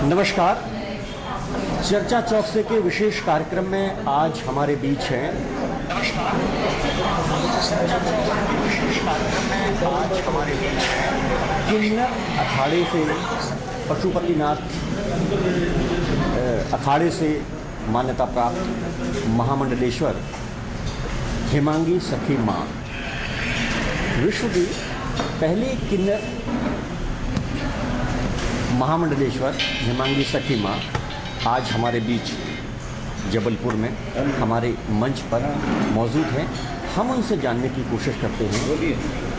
नमस्कार। चर्चा चौकसे के विशेष कार्यक्रम में आज हमारे बीच हैं किन्नर अखाड़े से पशुपतिनाथ अखाड़े से मान्यता प्राप्त महामंडलेश्वर हेमांगी सखी माँ, विश्व की पहली किन्नर महामंडलेश्वर हेमांगी सखी माँ आज हमारे बीच जबलपुर में हमारे मंच पर मौजूद हैं। हम उनसे जानने की कोशिश करते हैं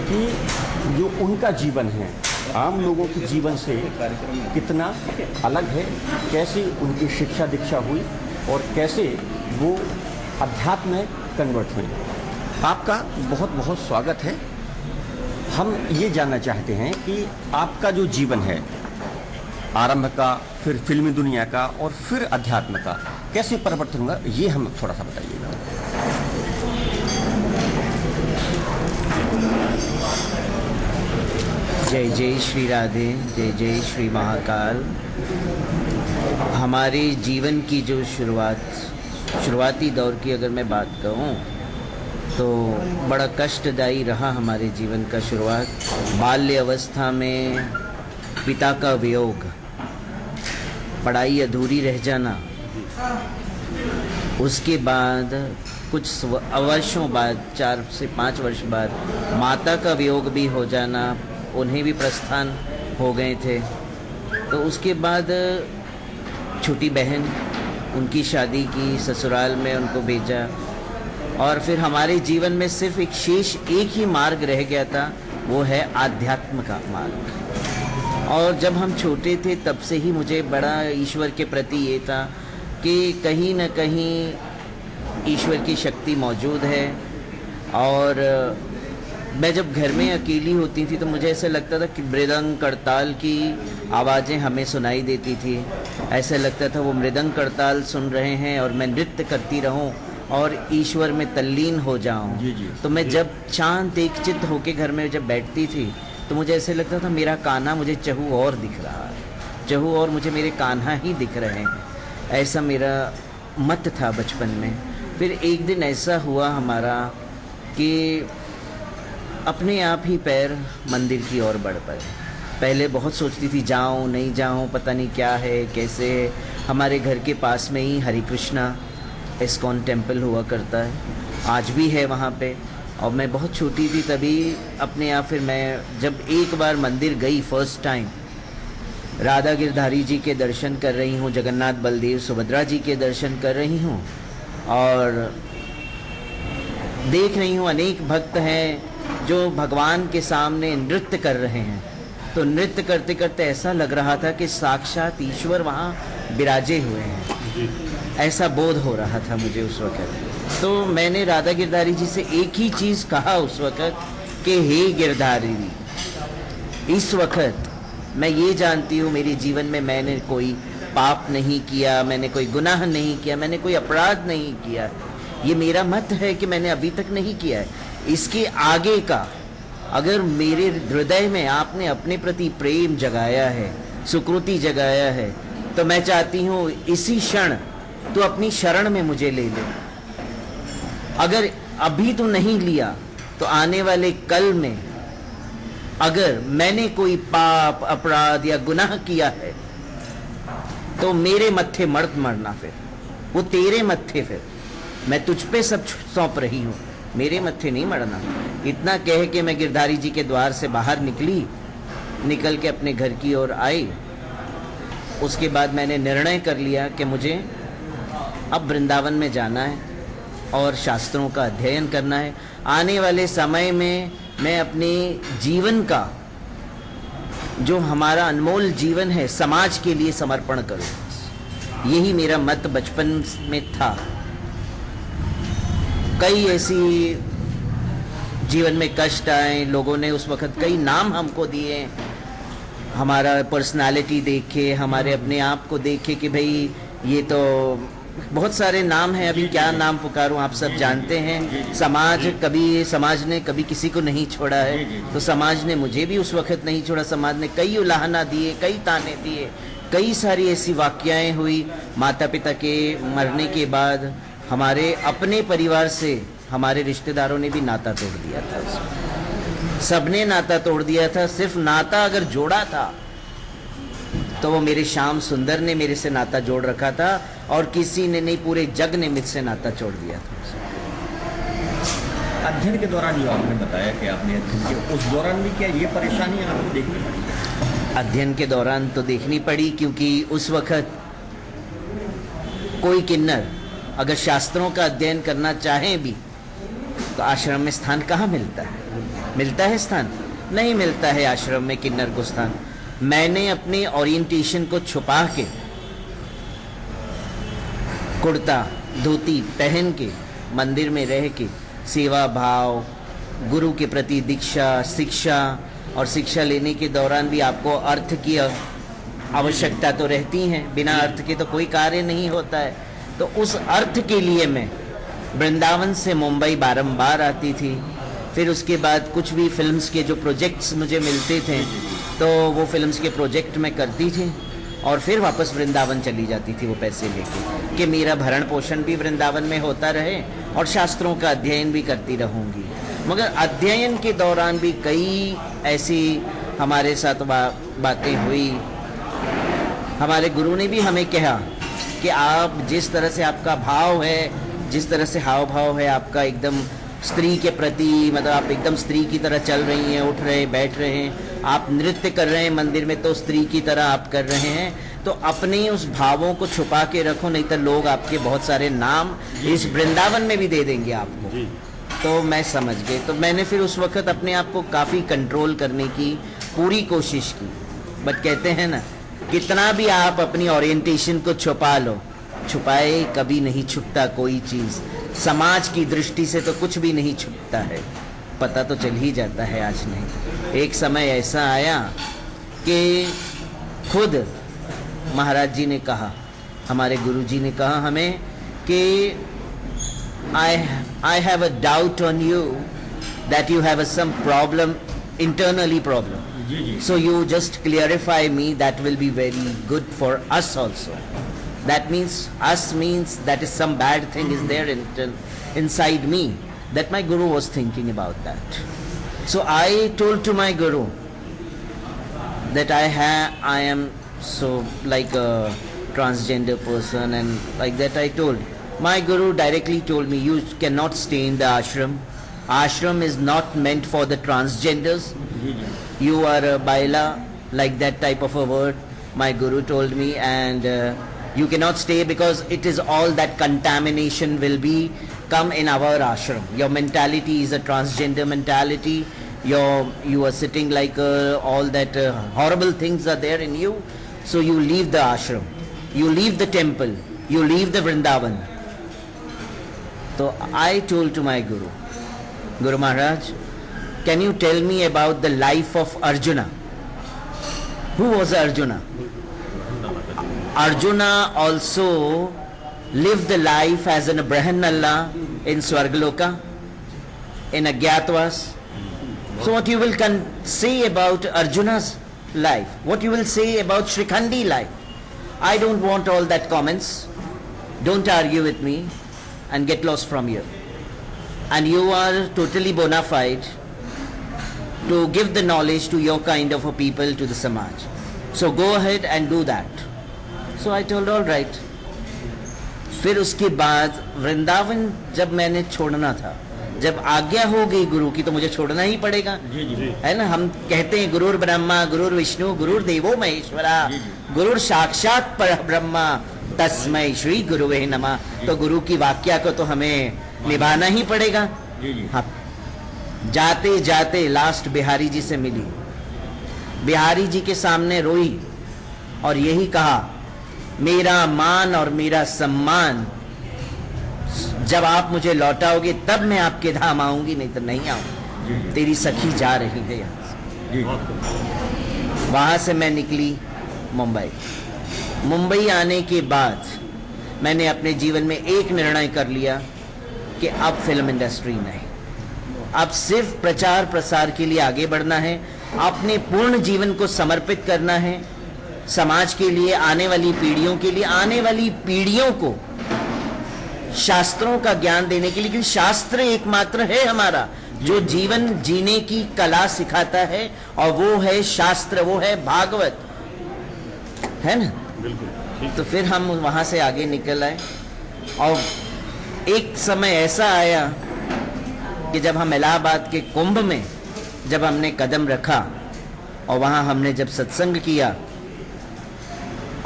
कि जो उनका जीवन है आम लोगों के जीवन से कितना अलग है, कैसे उनकी शिक्षा दीक्षा हुई और कैसे वो अध्यात्म में कन्वर्ट हुए। आपका बहुत बहुत स्वागत है। हम ये जानना चाहते हैं कि आपका जो जीवन है आरंभ का, फिर फिल्मी दुनिया का और फिर अध्यात्म का कैसे परिवर्तन हुआ, ये हम थोड़ा सा बताइएगा। जय जय श्री राधे, जय जय श्री महाकाल। हमारे जीवन की जो शुरुआती दौर की अगर मैं बात कहूँ तो बड़ा कष्टदायी रहा हमारे जीवन का शुरुआत। बाल्य अवस्था में पिता का वियोग, पढ़ाई अधूरी रह जाना, उसके बाद कुछ वर्षों बाद 4 से 5 वर्ष बाद माता का वियोग भी हो जाना, उन्हें भी प्रस्थान हो गए थे। तो उसके बाद छोटी बहन, उनकी शादी की, ससुराल में उनको भेजा और फिर हमारे जीवन में सिर्फ एक ही मार्ग रह गया था, वो है आध्यात्म का मार्ग। और जब हम छोटे थे तब से ही मुझे बड़ा ईश्वर के प्रति ये था कि कहीं न कहीं ईश्वर की शक्ति मौजूद है। और मैं जब घर में अकेली होती थी तो मुझे ऐसा लगता था कि मृदंग करताल की आवाज़ें हमें सुनाई देती थी। ऐसा लगता था वो मृदंग करताल सुन रहे हैं और मैं नृत्य करती रहूं और ईश्वर में तल्लीन हो जाऊं। तो मैं जब शांत एक चित्त होके घर में जब बैठती थी तो मुझे ऐसे लगता था मेरा कान्हा मुझे चहु और दिख रहा है, चहु और मुझे मेरे कान्हा ही दिख रहे हैं। ऐसा मेरा मत था बचपन में। फिर एक दिन ऐसा हुआ हमारा कि अपने आप ही पैर मंदिर की ओर बढ़ पड़े। पहले बहुत सोचती थी जाऊं नहीं जाऊं, पता नहीं क्या है कैसे है। हमारे घर के पास में ही हरे कृष्णा इस्कॉन टेम्पल हुआ करता है, आज भी है वहाँ पे। और मैं बहुत छोटी थी तभी अपने आप, फिर मैं जब एक बार मंदिर गई फर्स्ट टाइम, राधा गिरधारी जी के दर्शन कर रही हूँ, जगन्नाथ बलदेव सुभद्रा जी के दर्शन कर रही हूँ और देख रही हूँ अनेक भक्त हैं जो भगवान के सामने नृत्य कर रहे हैं। तो नृत्य करते करते ऐसा लग रहा था कि साक्षात ईश्वर वहाँ विराजे हुए हैं, ऐसा बोध हो रहा था मुझे उस वक़्त। तो मैंने राधा गिरधारी जी से एक ही चीज़ कहा उस वक़्त कि हे गिरधारी, इस वक़्त मैं ये जानती हूँ मेरे जीवन में मैंने कोई पाप नहीं किया, मैंने कोई गुनाह नहीं किया, मैंने कोई अपराध नहीं किया। ये मेरा मत है कि मैंने अभी तक नहीं किया है। इसके आगे का अगर मेरे हृदय में आपने अपने प्रति प्रेम जगाया है, सुकृति जगाया है, तो मैं चाहती हूँ इसी क्षण तो अपनी शरण में मुझे ले ले। अगर अभी तो नहीं लिया तो आने वाले कल में अगर मैंने कोई पाप अपराध या गुनाह किया है तो मेरे मत्थे मरना, फिर वो तेरे मत्थे, फिर मैं तुझ पे सब सौंप रही हूँ, मेरे मत्थे नहीं मरना। इतना कह के मैं गिरधारी जी के द्वार से बाहर निकल के अपने घर की ओर आई। उसके बाद मैंने निर्णय कर लिया कि मुझे अब वृंदावन में जाना है और शास्त्रों का अध्ययन करना है। आने वाले समय में मैं अपने जीवन का जो हमारा अनमोल जीवन है समाज के लिए समर्पण करूं। यही मेरा मत बचपन में था। कई ऐसी जीवन में कष्ट आए, लोगों ने उस वक़्त कई नाम हमको दिए, हमारा पर्सनालिटी देखे, हमारे अपने आप को देखे कि भाई ये तो बहुत सारे नाम हैं, अभी क्या नाम पुकारूं, आप सब जानते हैं। समाज ने कभी किसी को नहीं छोड़ा है, तो समाज ने मुझे भी उस वक्त नहीं छोड़ा। समाज ने कई उलाहना दिए, कई ताने दिए, कई सारी ऐसी वाकयाएं हुई। माता पिता के मरने के बाद हमारे अपने परिवार से हमारे रिश्तेदारों ने भी नाता तोड़ दिया था उसमें। सबने नाता तोड़ दिया था। सिर्फ नाता अगर जोड़ा था तो वो मेरे श्याम सुंदर ने मेरे से नाता जोड़ रखा था, और किसी ने नहीं, पूरे जग ने मुझसे नाता जोड़ दिया था। अध्ययन के दौरान जो आपने बताया कि आपने अध्ययन किया, उस दौरान भी क्या ये परेशानियां आपको देखनी पड़ी? अध्ययन के दौरान तो देखनी पड़ी, क्योंकि उस वक्त कोई किन्नर अगर शास्त्रों का अध्ययन करना चाहे भी तो आश्रम में स्थान कहाँ मिलता है? मिलता है स्थान? नहीं मिलता है आश्रम में किन्नर को स्थान। मैंने अपने ओरिएंटेशन को छुपा के कुर्ता धोती पहन के मंदिर में रह के सेवा भाव, गुरु के प्रति दीक्षा, शिक्षा, और शिक्षा लेने के दौरान भी आपको अर्थ की आवश्यकता तो रहती है। बिना अर्थ के तो कोई कार्य नहीं होता है। तो उस अर्थ के लिए मैं वृंदावन से मुंबई बारंबार आती थी। फिर उसके बाद कुछ भी फिल्म्स के जो प्रोजेक्ट्स मुझे मिलते थे तो वो फिल्म्स के प्रोजेक्ट मैं करती थी, और फिर वापस वृंदावन चली जाती थी वो पैसे लेके, कि मेरा भरण पोषण भी वृंदावन में होता रहे और शास्त्रों का अध्ययन भी करती रहूँगी। मगर अध्ययन के दौरान भी कई ऐसी हमारे साथ बातें हुई। हमारे गुरु ने भी हमें कहा कि आप जिस तरह से आपका भाव है, जिस तरह से हाव भाव है आपका एकदम स्त्री के प्रति, मतलब आप एकदम स्त्री की तरह चल रही हैं, उठ रहे बैठ रहे हैं, आप नृत्य कर रहे हैं मंदिर में तो स्त्री की तरह आप कर रहे हैं, तो अपने उस भावों को छुपा के रखो, नहीं तो लोग आपके बहुत सारे नाम इस वृंदावन में भी दे देंगे आपको। तो मैं समझ गई। तो मैंने फिर उस वक्त अपने आप को काफ़ी कंट्रोल करने की पूरी कोशिश की। बट कहते हैं ना, कितना भी आप अपनी ओरिएंटेशन को छुपा लो, छुपाए कभी नहीं छुपता कोई चीज़। समाज की दृष्टि से तो कुछ भी नहीं छुपता है, पता तो चल ही जाता है। आज नहीं, एक समय ऐसा आया कि खुद महाराज जी ने कहा, हमारे गुरु जी ने कहा हमें कि I have a doubt on you that you have some problem, internally problem. So you just clarify me, that will be very good for us also. That means, us means that is some bad thing is there inside me, that my guru was thinking about that. So I told to my guru that I am so like a transgender person, and like that I told. My guru directly told me, you cannot stay in the ashram. Ashram is not meant for the transgenders. You are a baila, like that type of a word. My guru told me, and you cannot stay because it is all that contamination will be come in our ashram. Your mentality is a transgender mentality. You are sitting like all that horrible things are there in you. So you leave the ashram, you leave the temple, you leave the Vrindavan. So I told to my guru, Guru Maharaj, can you tell me about the life of Arjuna? Who was Arjuna? Arjuna also lived the life as an Brahmanalla in Swargaloka, in Agyatwas. So what you will say about Arjuna's life? What you will say about Shrikhandi life? I don't want all that comments. Don't argue with me and get lost from here. And you are totally bona fide to give the knowledge to your kind of a people, to the Samaj. So go ahead and do that. So I told all right. फिर उसके बाद वृंदावन जब मैंने छोड़ना था, जब आज्ञा हो गई गुरु की, तो मुझे छोड़ना ही पड़ेगा। है ना, हम कहते हैं गुरुर ब्रह्मा गुरुर विष्णु गुरुर देवो महेश्वरा गुरुर साक्षात परब्रह्मा तस्मै श्री गुरुवे नमः। तो गुरु की वाक्या को तो हमें निभाना ही पड़ेगा। हाँ, जाते जाते लास्ट बिहारी जी से मिली, बिहारी जी के सामने रोई और यही कहा, मेरा मान और मेरा सम्मान जब आप मुझे लौटाओगे तब मैं आपके धाम आऊंगी, नहीं तो नहीं आऊंगी। तेरी सखी जा रही है यहाँ से। वहां से मैं निकली मुंबई। मुंबई आने के बाद मैंने अपने जीवन में एक निर्णय कर लिया कि अब फिल्म इंडस्ट्री नहीं, अब सिर्फ प्रचार प्रसार के लिए आगे बढ़ना है, अपने पूर्ण जीवन को समर्पित करना है समाज के लिए, आने वाली पीढ़ियों के लिए, आने वाली पीढ़ियों को शास्त्रों का ज्ञान देने के लिए, क्योंकि शास्त्र एकमात्र है हमारा जो जीवन जीने की कला सिखाता है, और वो है शास्त्र, वो है भागवत, है ना। बिल्कुल। तो फिर हम वहां से आगे निकल आए, और एक समय ऐसा आया कि जब हम इलाहाबाद के कुंभ में जब हमने कदम रखा, और वहां हमने जब सत्संग किया,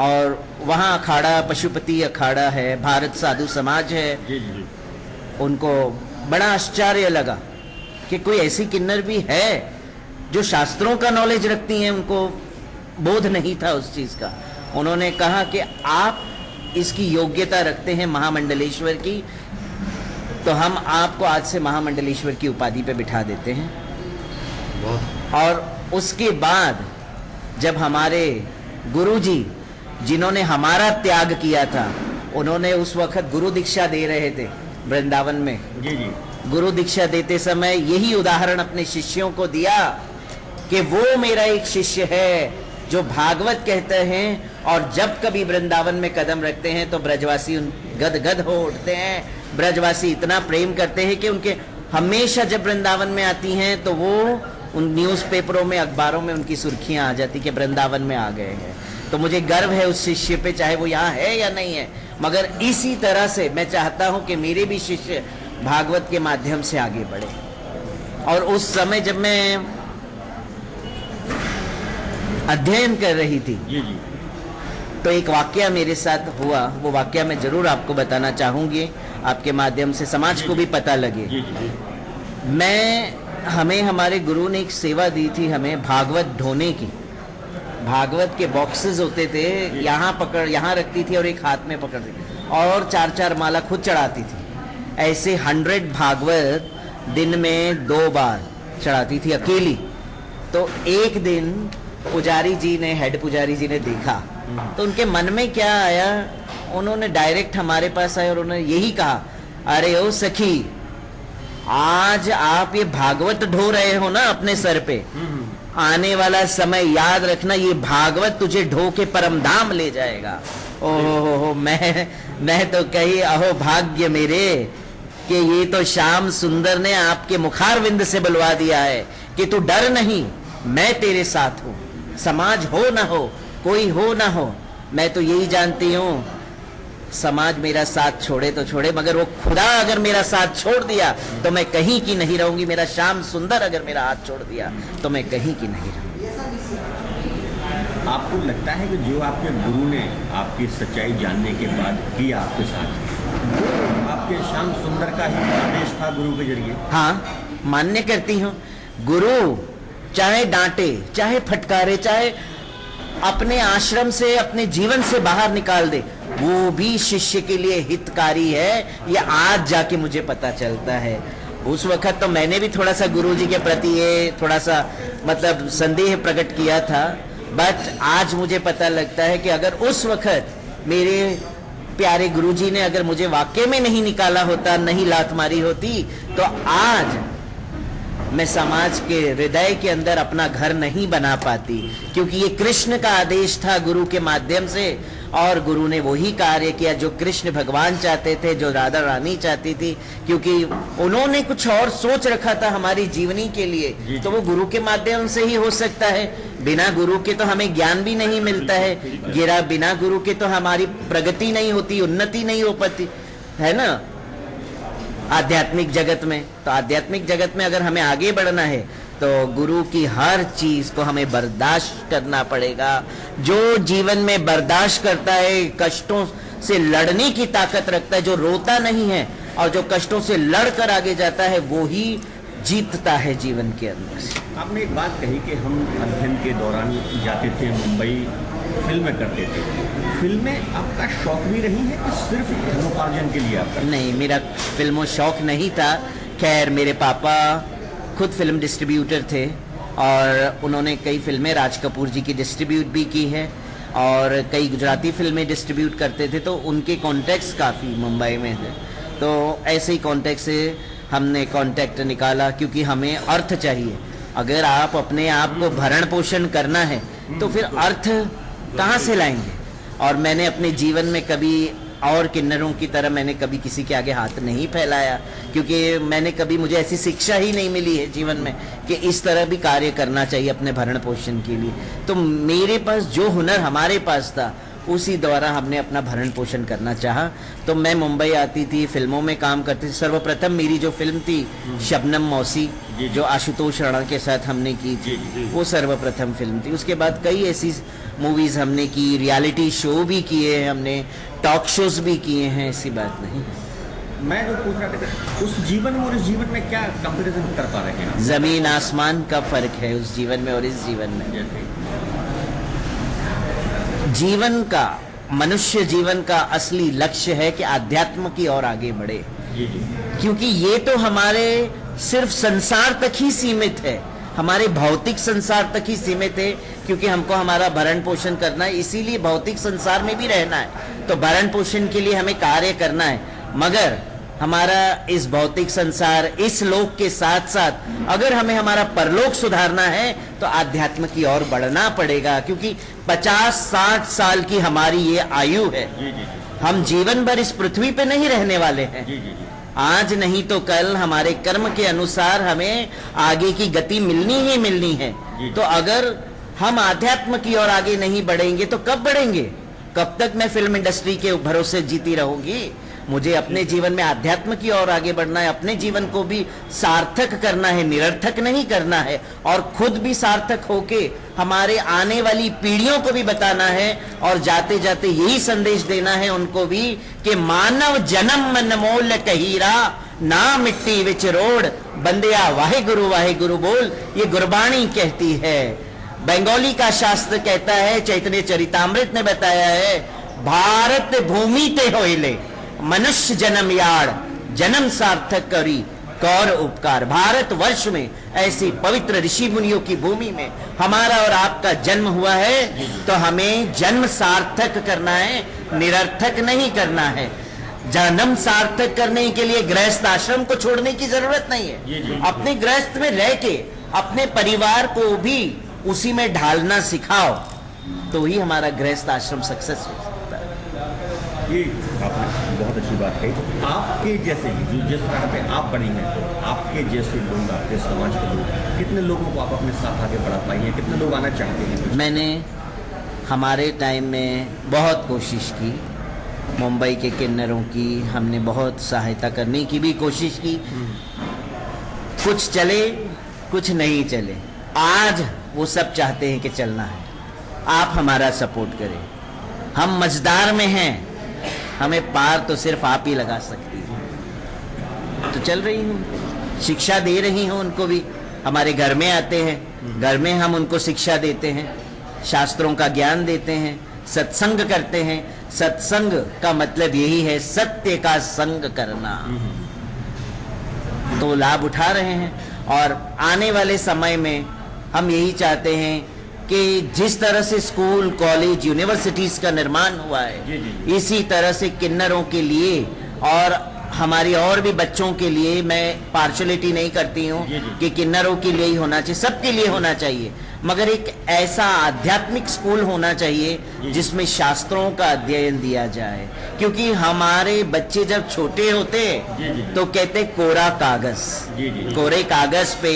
और वहां अखाड़ा, पशुपति अखाड़ा है, भारत साधु समाज है, जी जी। उनको बड़ा आश्चर्य लगा कि कोई ऐसी किन्नर भी है जो शास्त्रों का नॉलेज रखती हैं, उनको बोध नहीं था उस चीज का। उन्होंने कहा कि आप इसकी योग्यता रखते हैं महामंडलेश्वर की, तो हम आपको आज से महामंडलेश्वर की उपाधि पे बिठा देते हैं। और उसके बाद जब हमारे गुरुजी, जिन्होंने हमारा त्याग किया था, उन्होंने उस वक्त गुरु दीक्षा दे रहे थे वृंदावन में। जी जी। गुरु दीक्षा देते समय यही उदाहरण अपने शिष्यों को दिया कि वो मेरा एक शिष्य है जो भागवत कहते हैं, और जब कभी वृंदावन में कदम रखते हैं तो ब्रजवासी गदगद हो उठते हैं। ब्रजवासी इतना प्रेम करते हैं कि उनके हमेशा जब वृंदावन में आती हैं तो वो उन न्यूज़पेपरों में, अखबारों में उनकी सुर्खियां आ जाती कि वृंदावन में आ गए हैं। तो मुझे गर्व है उस शिष्य पे, चाहे वो यहाँ है या नहीं है, मगर इसी तरह से मैं चाहता हूं कि मेरे भी शिष्य भागवत के माध्यम से आगे बढ़े। और उस समय जब मैं अध्ययन कर रही थी, जी जी। तो एक वाकया मेरे साथ हुआ, वो वाकया मैं जरूर आपको बताना चाहूंगी, आपके माध्यम से समाज को भी पता लगे। जी जी। हमें हमारे गुरु ने एक सेवा दी थी, हमें भागवत ढोने की। भागवत के बॉक्सेस होते थे, यहाँ रखती थी और एक हाथ में पकड़ती थी, और 4-4 माला खुद चढ़ाती थी। ऐसे 100 भागवत दिन में 2 बार चढ़ाती थी अकेली। तो एक दिन पुजारी जी ने, हेड पुजारी जी ने देखा, तो उनके मन में क्या आया, उन्होंने डायरेक्ट हमारे पास आए और उन्होंने यही कहा, अरे ओ सखी, आज आप ये भागवत ढो रहे हो ना अपने सर पे, आने वाला समय याद रखना, ये भागवत तुझे ढो के परम धाम ले जाएगा। ओहो, मैं तो कही, अहो भाग्य मेरे कि ये तो श्याम सुंदर ने आपके मुखारविंद से बुलवा दिया है कि तू डर नहीं, मैं तेरे साथ हूं। समाज हो ना हो, कोई हो ना हो, मैं तो यही जानती हूं, समाज मेरा साथ छोड़े तो छोड़े, मगर वो खुदा अगर मेरा साथ छोड़ दिया तो मैं कहीं की नहीं रहूंगी। मेरा श्याम सुंदर अगर मेरा हाथ छोड़ दिया तो मैं कहीं की नहीं रहूंगी। आपको लगता है कि जो आपके गुरु ने आपकी सच्चाई जानने के बाद किया आपके साथ, आपके श्याम सुंदर का ही आदेश था गुरु के जरिए? हाँ, मान्य करती हूँ। गुरु चाहे डांटे, चाहे फटकारे, चाहे अपने आश्रम से, अपने जीवन से बाहर निकाल दे, वो भी शिष्य के लिए हितकारी है। ये आज जाके मुझे पता चलता है। उस वक्त तो मैंने भी थोड़ा सा गुरुजी के प्रति ये थोड़ा सा मतलब संदेह प्रकट किया था, बट आज मुझे पता लगता है कि अगर उस वक्त मेरे प्यारे गुरुजी ने अगर मुझे वाकई में नहीं निकाला होता, नहीं लात मारी होती, तो आज मैं समाज के हृदय के अंदर अपना घर नहीं बना पाती। क्योंकि ये कृष्ण का आदेश था गुरु के माध्यम से, और गुरु ने वही कार्य किया जो कृष्ण भगवान चाहते थे, जो राधा रानी चाहती थी, क्योंकि उन्होंने कुछ और सोच रखा था हमारी जीवनी के लिए। तो वो गुरु के माध्यम से ही हो सकता है। बिना गुरु के तो हमें ज्ञान भी नहीं मिलता है, बिना गुरु के तो हमारी प्रगति नहीं होती, उन्नति नहीं हो पाती, है ना, आध्यात्मिक जगत में। तो आध्यात्मिक जगत में अगर हमें आगे बढ़ना है तो गुरु की हर चीज को हमें बर्दाश्त करना पड़ेगा। जो जीवन में बर्दाश्त करता है, कष्टों से लड़ने की ताकत रखता है, जो रोता नहीं है और जो कष्टों से लड़कर आगे जाता है, वो ही जीतता है जीवन के अंदर से। आपने एक बात कही कि हम अध्ययन के दौरान जाते थे मुंबई, फिल्में करते थे। फिल्में आपका शौक भी रही है कि सिर्फ धनोपार्जन के लिए आपका? नहीं, मेरा फिल्मों शौक नहीं था। खैर, मेरे पापा खुद फिल्म डिस्ट्रीब्यूटर थे और उन्होंने कई फिल्में राज कपूर जी की डिस्ट्रीब्यूट भी की है, और कई गुजराती फिल्में डिस्ट्रीब्यूट करते थे, तो उनके कॉन्टैक्ट्स काफ़ी मुंबई में थे। तो ऐसे ही कॉन्टैक्ट से हमने कॉन्टैक्ट निकाला, क्योंकि हमें अर्थ चाहिए। अगर आप अपने आप को भरण पोषण करना है तो फिर अर्थ कहाँ से लाएंगे? और मैंने अपने जीवन में कभी और किन्नरों की तरह मैंने कभी किसी के आगे हाथ नहीं फैलाया, क्योंकि मैंने कभी, मुझे ऐसी शिक्षा ही नहीं मिली है जीवन में कि इस तरह भी कार्य करना चाहिए अपने भरण पोषण के लिए। तो मेरे पास जो हुनर हमारे पास था उसी द्वारा हमने अपना भरण पोषण करना चाहा। तो मैं मुंबई आती थी, फिल्मों में काम करती थी। सर्वप्रथम मेरी जो फिल्म थी शबनम मौसी, जो आशुतोष राणा के साथ हमने की थी, वो सर्वप्रथम फिल्म थी। उसके बाद कई ऐसी मूवीज हमने की, रियलिटी शो भी किए हैं हमने, टॉक शोज भी किए हैं, ऐसी बात नहीं। मैं जो पूछ रहा था, उस जीवन में और इस जीवन में क्या कंपैरिजन कर पा रहे हैं आप? जमीन आसमान का फर्क है उस जीवन में और इस जीवन में। जीवन का, मनुष्य जीवन का असली लक्ष्य है कि आध्यात्म की ओर आगे बढ़े, क्योंकि ये तो हमारे सिर्फ संसार तक ही सीमित है, हमारे भौतिक संसार तक ही सीमित है, क्योंकि हमको हमारा भरण पोषण करना है, इसीलिए भौतिक संसार में भी रहना है। तो भरण पोषण के लिए हमें कार्य करना है, मगर हमारा इस भौतिक संसार, इस लोक के साथ साथ अगर हमें हमारा परलोक सुधारना है तो आध्यात्म की ओर बढ़ना पड़ेगा, क्योंकि 50-60 साल की हमारी ये आयु है। हम जीवन भर इस पृथ्वी पे नहीं रहने वाले हैं। आज नहीं तो कल हमारे कर्म के अनुसार हमें आगे की गति मिलनी ही मिलनी है। तो अगर हम आध्यात्म की ओर आगे नहीं बढ़ेंगे तो कब बढ़ेंगे? कब तक मैं फिल्म इंडस्ट्री के भरोसे जीती रहूंगी? मुझे अपने जीवन में आध्यात्म की ओर आगे बढ़ना है, अपने जीवन को भी सार्थक करना है, निरर्थक नहीं करना है, और खुद भी सार्थक होके हमारे आने वाली पीढ़ियों को भी बताना है, और जाते जाते यही संदेश देना है उनको भी कि मानव जन्म मनमोल कहीरा, ना मिट्टी विच रोड, बंदिया वाहे गुरु बोल, ये गुरबाणी कहती है। बंगाली का शास्त्र कहता है, चैतन्य चरितामृत ने बताया है, भारत भूमि ते होइले मनुष्य जन्म याड़, जन्म सार्थक करी कौर उपकार। भारत वर्ष में ऐसी पवित्र ऋषि मुनियों की भूमि में हमारा और आपका जन्म हुआ है, तो हमें जन्म सार्थक करना है, निरर्थक नहीं करना है। जन्म सार्थक करने के लिए गृहस्थ आश्रम को छोड़ने की जरूरत नहीं है। अपने गृहस्थ में रह के अपने परिवार को भी उसी में ढालना सिखाओ, तो ही हमारा गृहस्थ आश्रम सक्सेस हो सकता है। ये आपने बहुत अच्छी बात कही। आपके जैसे जो जिस तरह पे आप बनी हैं, तो आपके जैसे लोग, आपके समाज के लोग, कितने लोगों को आप अपने साथ आगे बढ़ा पाई हैं? कितने लोग आना चाहते हैं? मैंने हमारे टाइम में बहुत कोशिश की, मुंबई के किन्नरों की हमने बहुत सहायता करने की भी कोशिश की। कुछ चले, कुछ नहीं चले। आज वो सब चाहते हैं कि चलना है, आप हमारा सपोर्ट करें। हम मझदार में हैं, हमें पार तो सिर्फ आप ही लगा सकती हैं। तो चल रही हूँ, शिक्षा दे रही हूँ उनको भी। हमारे घर में आते हैं, घर में हम उनको शिक्षा देते हैं, शास्त्रों का ज्ञान देते हैं, सत्संग करते हैं। सत्संग का मतलब यही है सत्य का संग करना। तो लाभ उठा रहे हैं, और आने वाले समय में हम यही चाहते हैं कि जिस तरह से स्कूल, कॉलेज, यूनिवर्सिटीज का निर्माण हुआ है, इसी तरह से किन्नरों के लिए और हमारी और भी बच्चों के लिए, मैं पार्शलिटी नहीं करती हूँ कि किन्नरों के लिए ही होना चाहिए, सबके लिए होना चाहिए, मगर एक ऐसा आध्यात्मिक स्कूल होना चाहिए जिसमें शास्त्रों का अध्ययन दिया जाए। क्योंकि हमारे बच्चे जब छोटे होते तो कहते कोरा कागज, कोरे कागज पे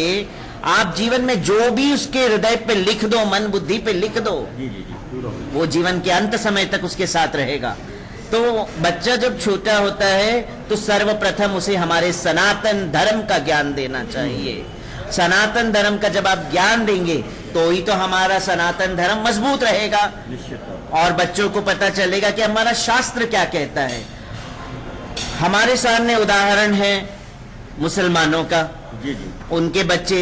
आप जीवन में जो भी उसके हृदय पे लिख दो, मन बुद्धि पे लिख दो, वो जीवन के अंत समय तक उसके साथ रहेगा। तो बच्चा जब छोटा होता है तो सर्वप्रथम उसे हमारे सनातन धर्म का ज्ञान देना चाहिए। सनातन धर्म का जब आप ज्ञान देंगे तो ही तो हमारा सनातन धर्म मजबूत रहेगा, और बच्चों को पता चलेगा कि हमारा शास्त्र क्या कहता है। हमारे सामने उदाहरण है मुसलमानों का। उनके बच्चे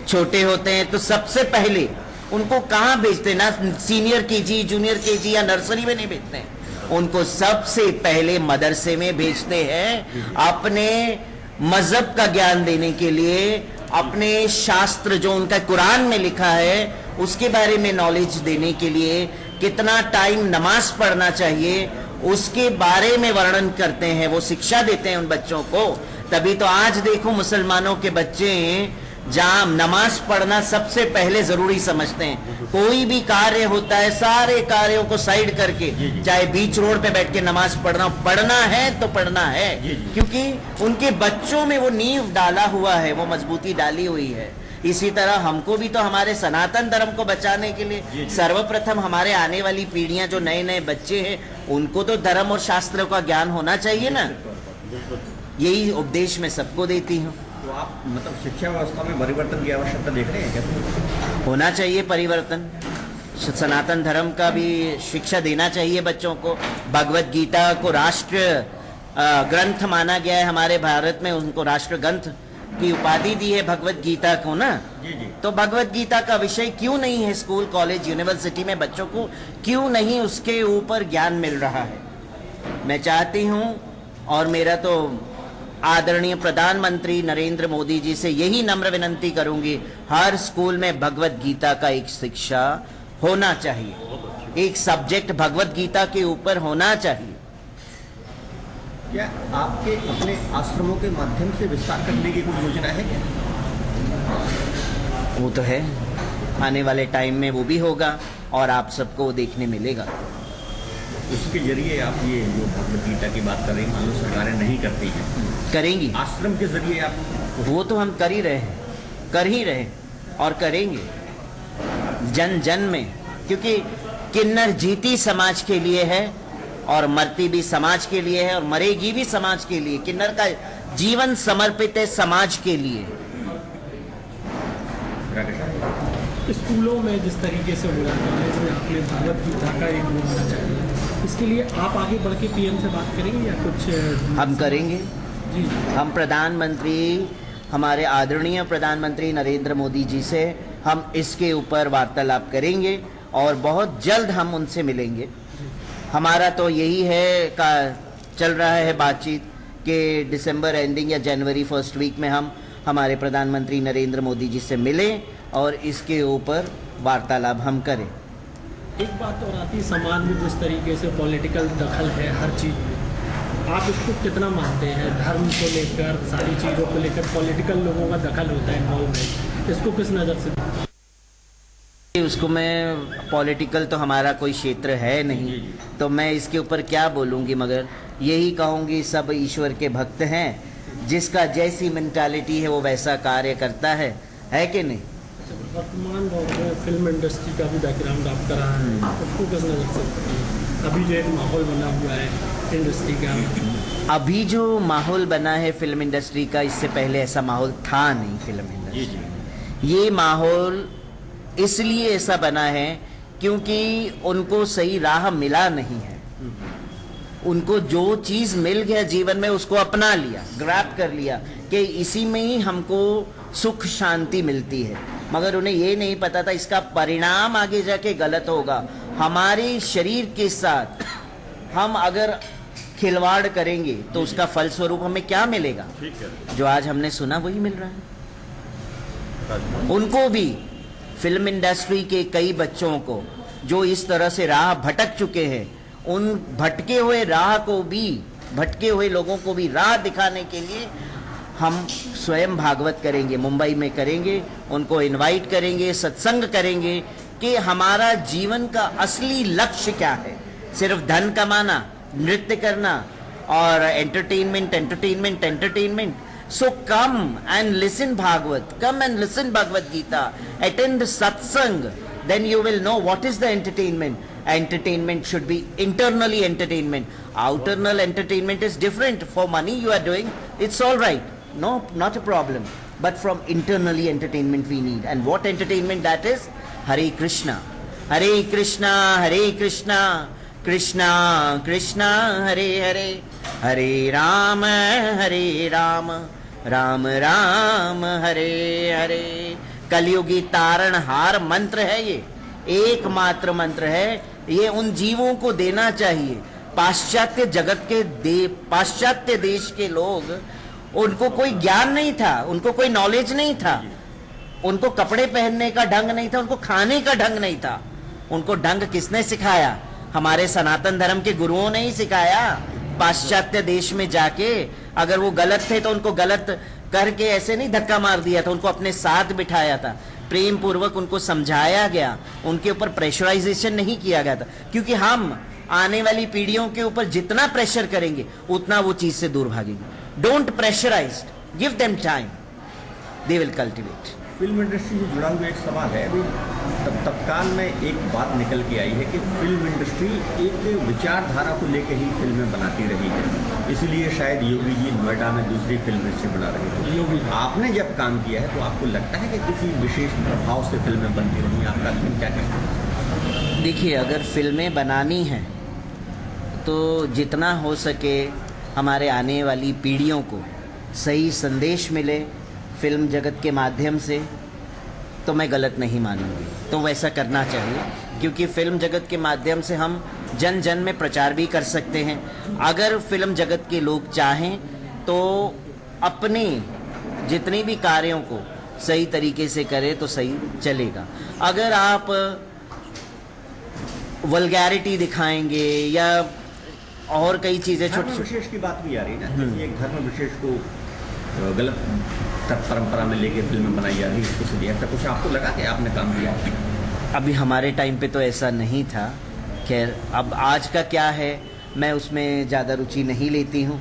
छोटे होते हैं तो सबसे पहले उनको कहाँ भेजते हैं? ना सीनियर केजी, जूनियर केजी या नर्सरी में नहीं भेजते हैं, उनको सबसे पहले मदरसे में भेजते हैं, अपने मजहब का ज्ञान देने के लिए, अपने शास्त्र जो उनका कुरान में लिखा है उसके बारे में नॉलेज देने के लिए, कितना टाइम नमाज पढ़ना चाहिए उसके बारे में वर्णन करते हैं, वो शिक्षा देते हैं उन बच्चों को। तभी तो आज देखो मुसलमानों के बच्चे जाम नमाज पढ़ना सबसे पहले जरूरी समझते हैं। कोई भी कार्य होता है सारे कार्यों को साइड करके, चाहे बीच रोड पे बैठ के नमाज पढ़ना है तो पढ़ना है, क्योंकि उनके बच्चों में वो नींव डाला हुआ है, वो मजबूती डाली हुई है। इसी तरह हमको भी तो हमारे सनातन धर्म को बचाने के लिए सर्वप्रथम हमारे आने वाली पीढ़ियां, जो नए नए बच्चे हैं, उनको तो धर्म और शास्त्रों का ज्ञान होना चाहिए ना। यही उपदेश मैं सबको देती हूँ। तो आप मतलब शिक्षा व्यवस्था में परिवर्तन की आवश्यकता देख रहे हैं क्या? होना चाहिए परिवर्तन। सनातन धर्म का भी शिक्षा देना चाहिए बच्चों को। भगवत गीता को राष्ट्र ग्रंथ माना गया है हमारे भारत में, उनको राष्ट्र ग्रंथ की उपाधि दी है भगवत गीता को ना। तो भगवत गीता का विषय क्यों नहीं है स्कूल कॉलेज यूनिवर्सिटी में बच्चों को, क्यों नहीं उसके ऊपर ज्ञान मिल रहा है? मैं चाहती हूँ और मेरा तो आदरणीय प्रधानमंत्री नरेंद्र मोदी जी से यही नम्र विनंती करूंगी, हर स्कूल में भगवत गीता का एक शिक्षा होना चाहिए, एक सब्जेक्ट भगवत गीता के ऊपर होना चाहिए। क्या आपके अपने आश्रमों के माध्यम से विस्तार करने की कोई योजना है क्या? वो तो है, आने वाले टाइम में वो भी होगा और आप सबको देखने मिलेगा। उसके जरिए आप ये जो भगवत गीता की बात कर रही हैं, मान लो सरकारें नहीं करती हैं, करेंगी। आश्रम के जरिए आप वो तो हम कर ही रहे हैं, कर ही रहे और करेंगे जन जन में, क्योंकि किन्नर जीती समाज के लिए है और मरती भी समाज के लिए है और मरेगी भी समाज के लिए। किन्नर का जीवन समर्पित है समाज के लिए। स्कूलों में जिस तरीके से हो रहा है, इसमें आपने भगवत गीता का एक वो होना चाहिए, इसके लिए आप आगे बढ़ के पीएम से बात करेंगे या कुछ? हम करेंगे जी। हम प्रधानमंत्री, हमारे आदरणीय प्रधानमंत्री नरेंद्र मोदी जी से हम इसके ऊपर वार्तालाप करेंगे और बहुत जल्द हम उनसे मिलेंगे। हमारा तो यही है का चल रहा है बातचीत कि दिसंबर एंडिंग या जनवरी फर्स्ट वीक में हम हमारे प्रधानमंत्री नरेंद्र मोदी जी से मिलें और इसके ऊपर वार्तालाप हम करें। एक बात और आती, समाज में जिस तरीके से पॉलिटिकल दखल है हर चीज़ में, आप इसको कितना मानते हैं? धर्म को लेकर, सारी चीज़ों को लेकर पॉलिटिकल लोगों का दखल होता है इन्वॉल्वमेंट, इसको किस नज़र से? उसको मैं पॉलिटिकल तो हमारा कोई क्षेत्र है नहीं, तो मैं इसके ऊपर क्या बोलूँगी, मगर यही कहूँगी सब ईश्वर के भक्त हैं, जिसका जैसी मेंटालिटी है वो वैसा कार्य करता है कि नहीं? वर्तमान दौर में फिल्म इंडस्ट्री का भी बैकग्राउंड आपका रहा है, उसको किस नज़र से? अभी जो एक माहौल बना हुआ है इंडस्ट्री का, अभी जो माहौल बना है फिल्म इंडस्ट्री का, इससे पहले ऐसा माहौल था नहीं फिल्म इंडस्ट्री। ये माहौल इसलिए ऐसा बना है क्योंकि उनको सही राह मिला नहीं है। उनको जो चीज़ मिल गया जीवन में उसको अपना लिया, ग्रैब कर लिया कि इसी में ही हमको सुख शांति मिलती है, मगर उन्हें ये नहीं पता था इसका परिणाम आगे जाके गलत होगा। हमारे शरीर के साथ हम अगर खिलवाड़ करेंगे तो उसका फलस्वरूप हमें क्या मिलेगा? जो आज हमने सुना वही मिल रहा है। उनको भी, फिल्म इंडस्ट्री के कई बच्चों को जो इस तरह से राह भटक चुके हैं, उन भटके हुए राह को भी, भटके हुए लोगों को भी राह दिखाने के लिए हम स्वयं भागवत करेंगे, मुंबई में करेंगे, उनको इनवाइट करेंगे, सत्संग करेंगे कि हमारा जीवन का असली लक्ष्य क्या है। सिर्फ धन कमाना, नृत्य करना और entertainment entertainment entertainment. So come and listen Bhagavad, come and listen Bhagavad Gita, attend satsang, then you will know what is the entertainment. Entertainment should be internally entertainment. Outernal entertainment is different. For money you are doing, it's all right. No, not a problem. But from internally entertainment we need. And what entertainment that is? Hare Krishna. Hare Krishna, Hare Krishna, Krishna Krishna, Hare Hare, Hare Rama, Hare Rama, Ram Ram Hare Hare. कलयुगी तारणहार मंत्र है ये, एकमात्र मंत्र है ये। उन जीवों को देना चाहिए। पाश्चात्य जगत के पाश्चात्य देश के लोग, उनको कोई ज्ञान नहीं था, उनको कोई नॉलेज नहीं था, उनको कपड़े पहनने का ढंग नहीं था, उनको खाने का ढंग नहीं था। उनको ढंग किसने सिखाया? हमारे सनातन धर्म के गुरुओं ने ही सिखाया। पाश्चात्य देश में जाके अगर वो गलत थे तो उनको गलत करके ऐसे नहीं धक्का मार दिया था, उनको अपने साथ बिठाया था, प्रेम पूर्वक उनको समझाया गया, उनके ऊपर प्रेशराइजेशन नहीं किया गया था। क्योंकि हम आने वाली पीढ़ियों के ऊपर जितना प्रेशर करेंगे उतना वो चीज से दूर भागेंगे। Don't pressurise, give them time, they will cultivate. Film industry से जुड़ा हुआ एक सवाल है। अभी तत्काल में एक बात निकल के आई है कि फिल्म इंडस्ट्री एक विचारधारा को लेकर ही फिल्में बनाती रही है, इसलिए शायद योगी जी नोएडा में दूसरी फिल्म इंडस्ट्री बना रहे थे। योगी आपने जब काम किया है तो आपको लगता है कि किसी विशेष प्रभाव से फिल्में बनती रही? आपका क्या कहना है? देखिए, अगर फिल्में बनानी हैं तो जितना हो सके हमारे आने वाली पीढ़ियों को सही संदेश मिले फिल्म जगत के माध्यम से, तो मैं गलत नहीं मानूंगी। तो वैसा करना चाहिए, क्योंकि फिल्म जगत के माध्यम से हम जन जन में प्रचार भी कर सकते हैं। अगर फिल्म जगत के लोग चाहें तो अपने जितने भी कार्यों को सही तरीके से करें तो सही चलेगा। अगर आप वल्गैरिटी दिखाएंगे या और कई चीज़ें धर्म विशेष की बात भी आ रही है ना, जैसे एक धर्म विशेष को गलत परंपरा में लेके फिल्में बनाई जा रही है, इसलिए ऐसा कुछ आपको लगा कि आपने काम किया? अभी हमारे टाइम पे तो ऐसा नहीं था। खैर, अब आज का क्या है, मैं उसमें ज़्यादा रुचि नहीं लेती हूँ,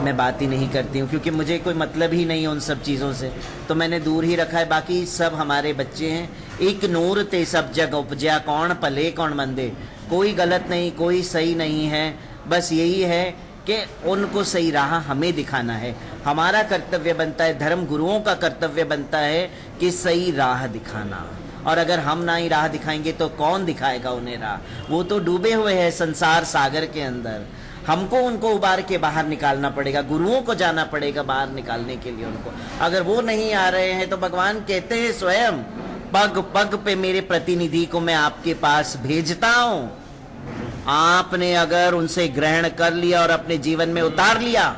मैं बात ही नहीं करती हूँ, क्योंकि मुझे कोई मतलब ही नहीं है उन सब चीज़ों से, तो मैंने दूर ही रखा है। बाकी सब हमारे बच्चे हैं, एक नूर ते सब जग उपजा, कौन पले कौन मंदे। कोई गलत नहीं, कोई सही नहीं है, बस यही है कि उनको सही राह हमें दिखाना है। हमारा कर्तव्य बनता है, धर्म गुरुओं का कर्तव्य बनता है कि सही राह दिखाना। और अगर हम ना ही राह दिखाएंगे तो कौन दिखाएगा उन्हें राह? वो तो डूबे हुए हैं संसार सागर के अंदर। हमको उनको उबार के बाहर निकालना पड़ेगा, गुरुओं को जाना पड़ेगा बाहर निकालने के लिए उनको। अगर वो नहीं आ रहे हैं तो भगवान कहते हैं स्वयं, पग पग पे मेरे प्रतिनिधि को मैं आपके पास भेजता हूं। आपने अगर उनसे ग्रहण कर लिया और अपने जीवन में उतार लिया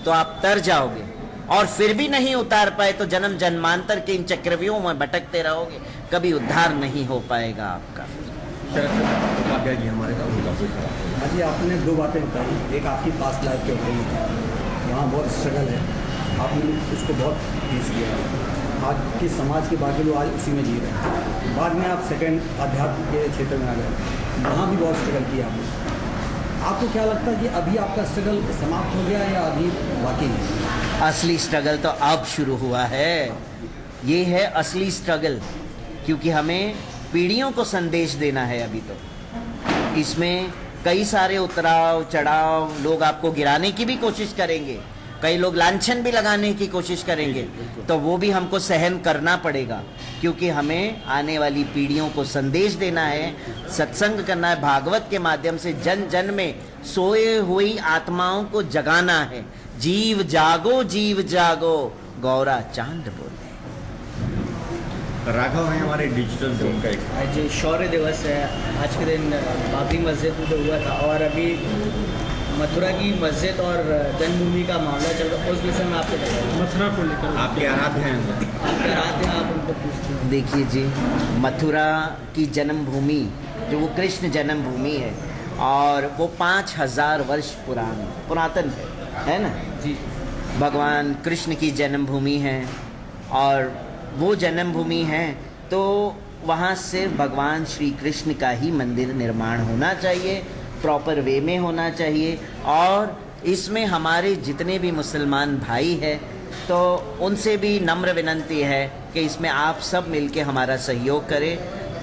तो आप तर जाओगे, और फिर भी नहीं उतार पाए तो जन्म जन्मांतर के इन चक्रव्यूहों में भटकते रहोगे, कभी उद्धार नहीं हो पाएगा आपका। जी हमारे हाँ जी, आपने दो बातें बताई। एक आपकी पास्ट लाइफ के ऊपर वहाँ बहुत स्ट्रगल है, आपने उसको बहुत फेस किया। आज के समाज के बाकी लोग आज उसी में जी रहे हैं। बाद में आप सेकंड अध्यात्म के क्षेत्र में आ गए, वहाँ भी बहुत स्ट्रगल किया आपने। आपको क्या लगता है कि अभी आपका स्ट्रगल समाप्त हो गया या अभी बाकी है? असली स्ट्रगल तो अब शुरू हुआ है, ये है असली स्ट्रगल, क्योंकि हमें पीढ़ियों को संदेश देना है। अभी तो इसमें कई सारे उतराव चढ़ाव, लोग आपको गिराने की भी कोशिश करेंगे, कई लोग लांछन भी लगाने की कोशिश करेंगे, तो वो भी हमको सहन करना पड़ेगा, क्योंकि हमें आने वाली पीढ़ियों को संदेश देना है, सत्संग करना है, भागवत के माध्यम से जन जन में सोए हुई आत्माओं को जगाना है। जीव जागो गौरा चांद बोले। राघव है हमारे डिजिटल जोन का एक। आज शौर्य दिवस है, आज के दिन बाबरी मस्जिद में जो हुआ था, और अभी मथुरा की मस्जिद और जन्मभूमि का मामला चल रहा है, उस विषय में आपको मथुरा को लेकर आपके आराध्य हैं, आपके रात हैं, आप उनको पूछते हैं। देखिए जी, मथुरा की जन्मभूमि जो वो कृष्ण जन्मभूमि है, और वो 5000 वर्ष पुरातन है ना जी। भगवान कृष्ण की जन्मभूमि है, और वो जन्मभूमि है तो वहाँ सिर्फ भगवान श्री कृष्ण का ही मंदिर निर्माण होना चाहिए, प्रॉपर वे में होना चाहिए। और इसमें हमारे जितने भी मुसलमान भाई हैं तो उनसे भी नम्र विनंती है कि इसमें आप सब मिलके हमारा सहयोग करें,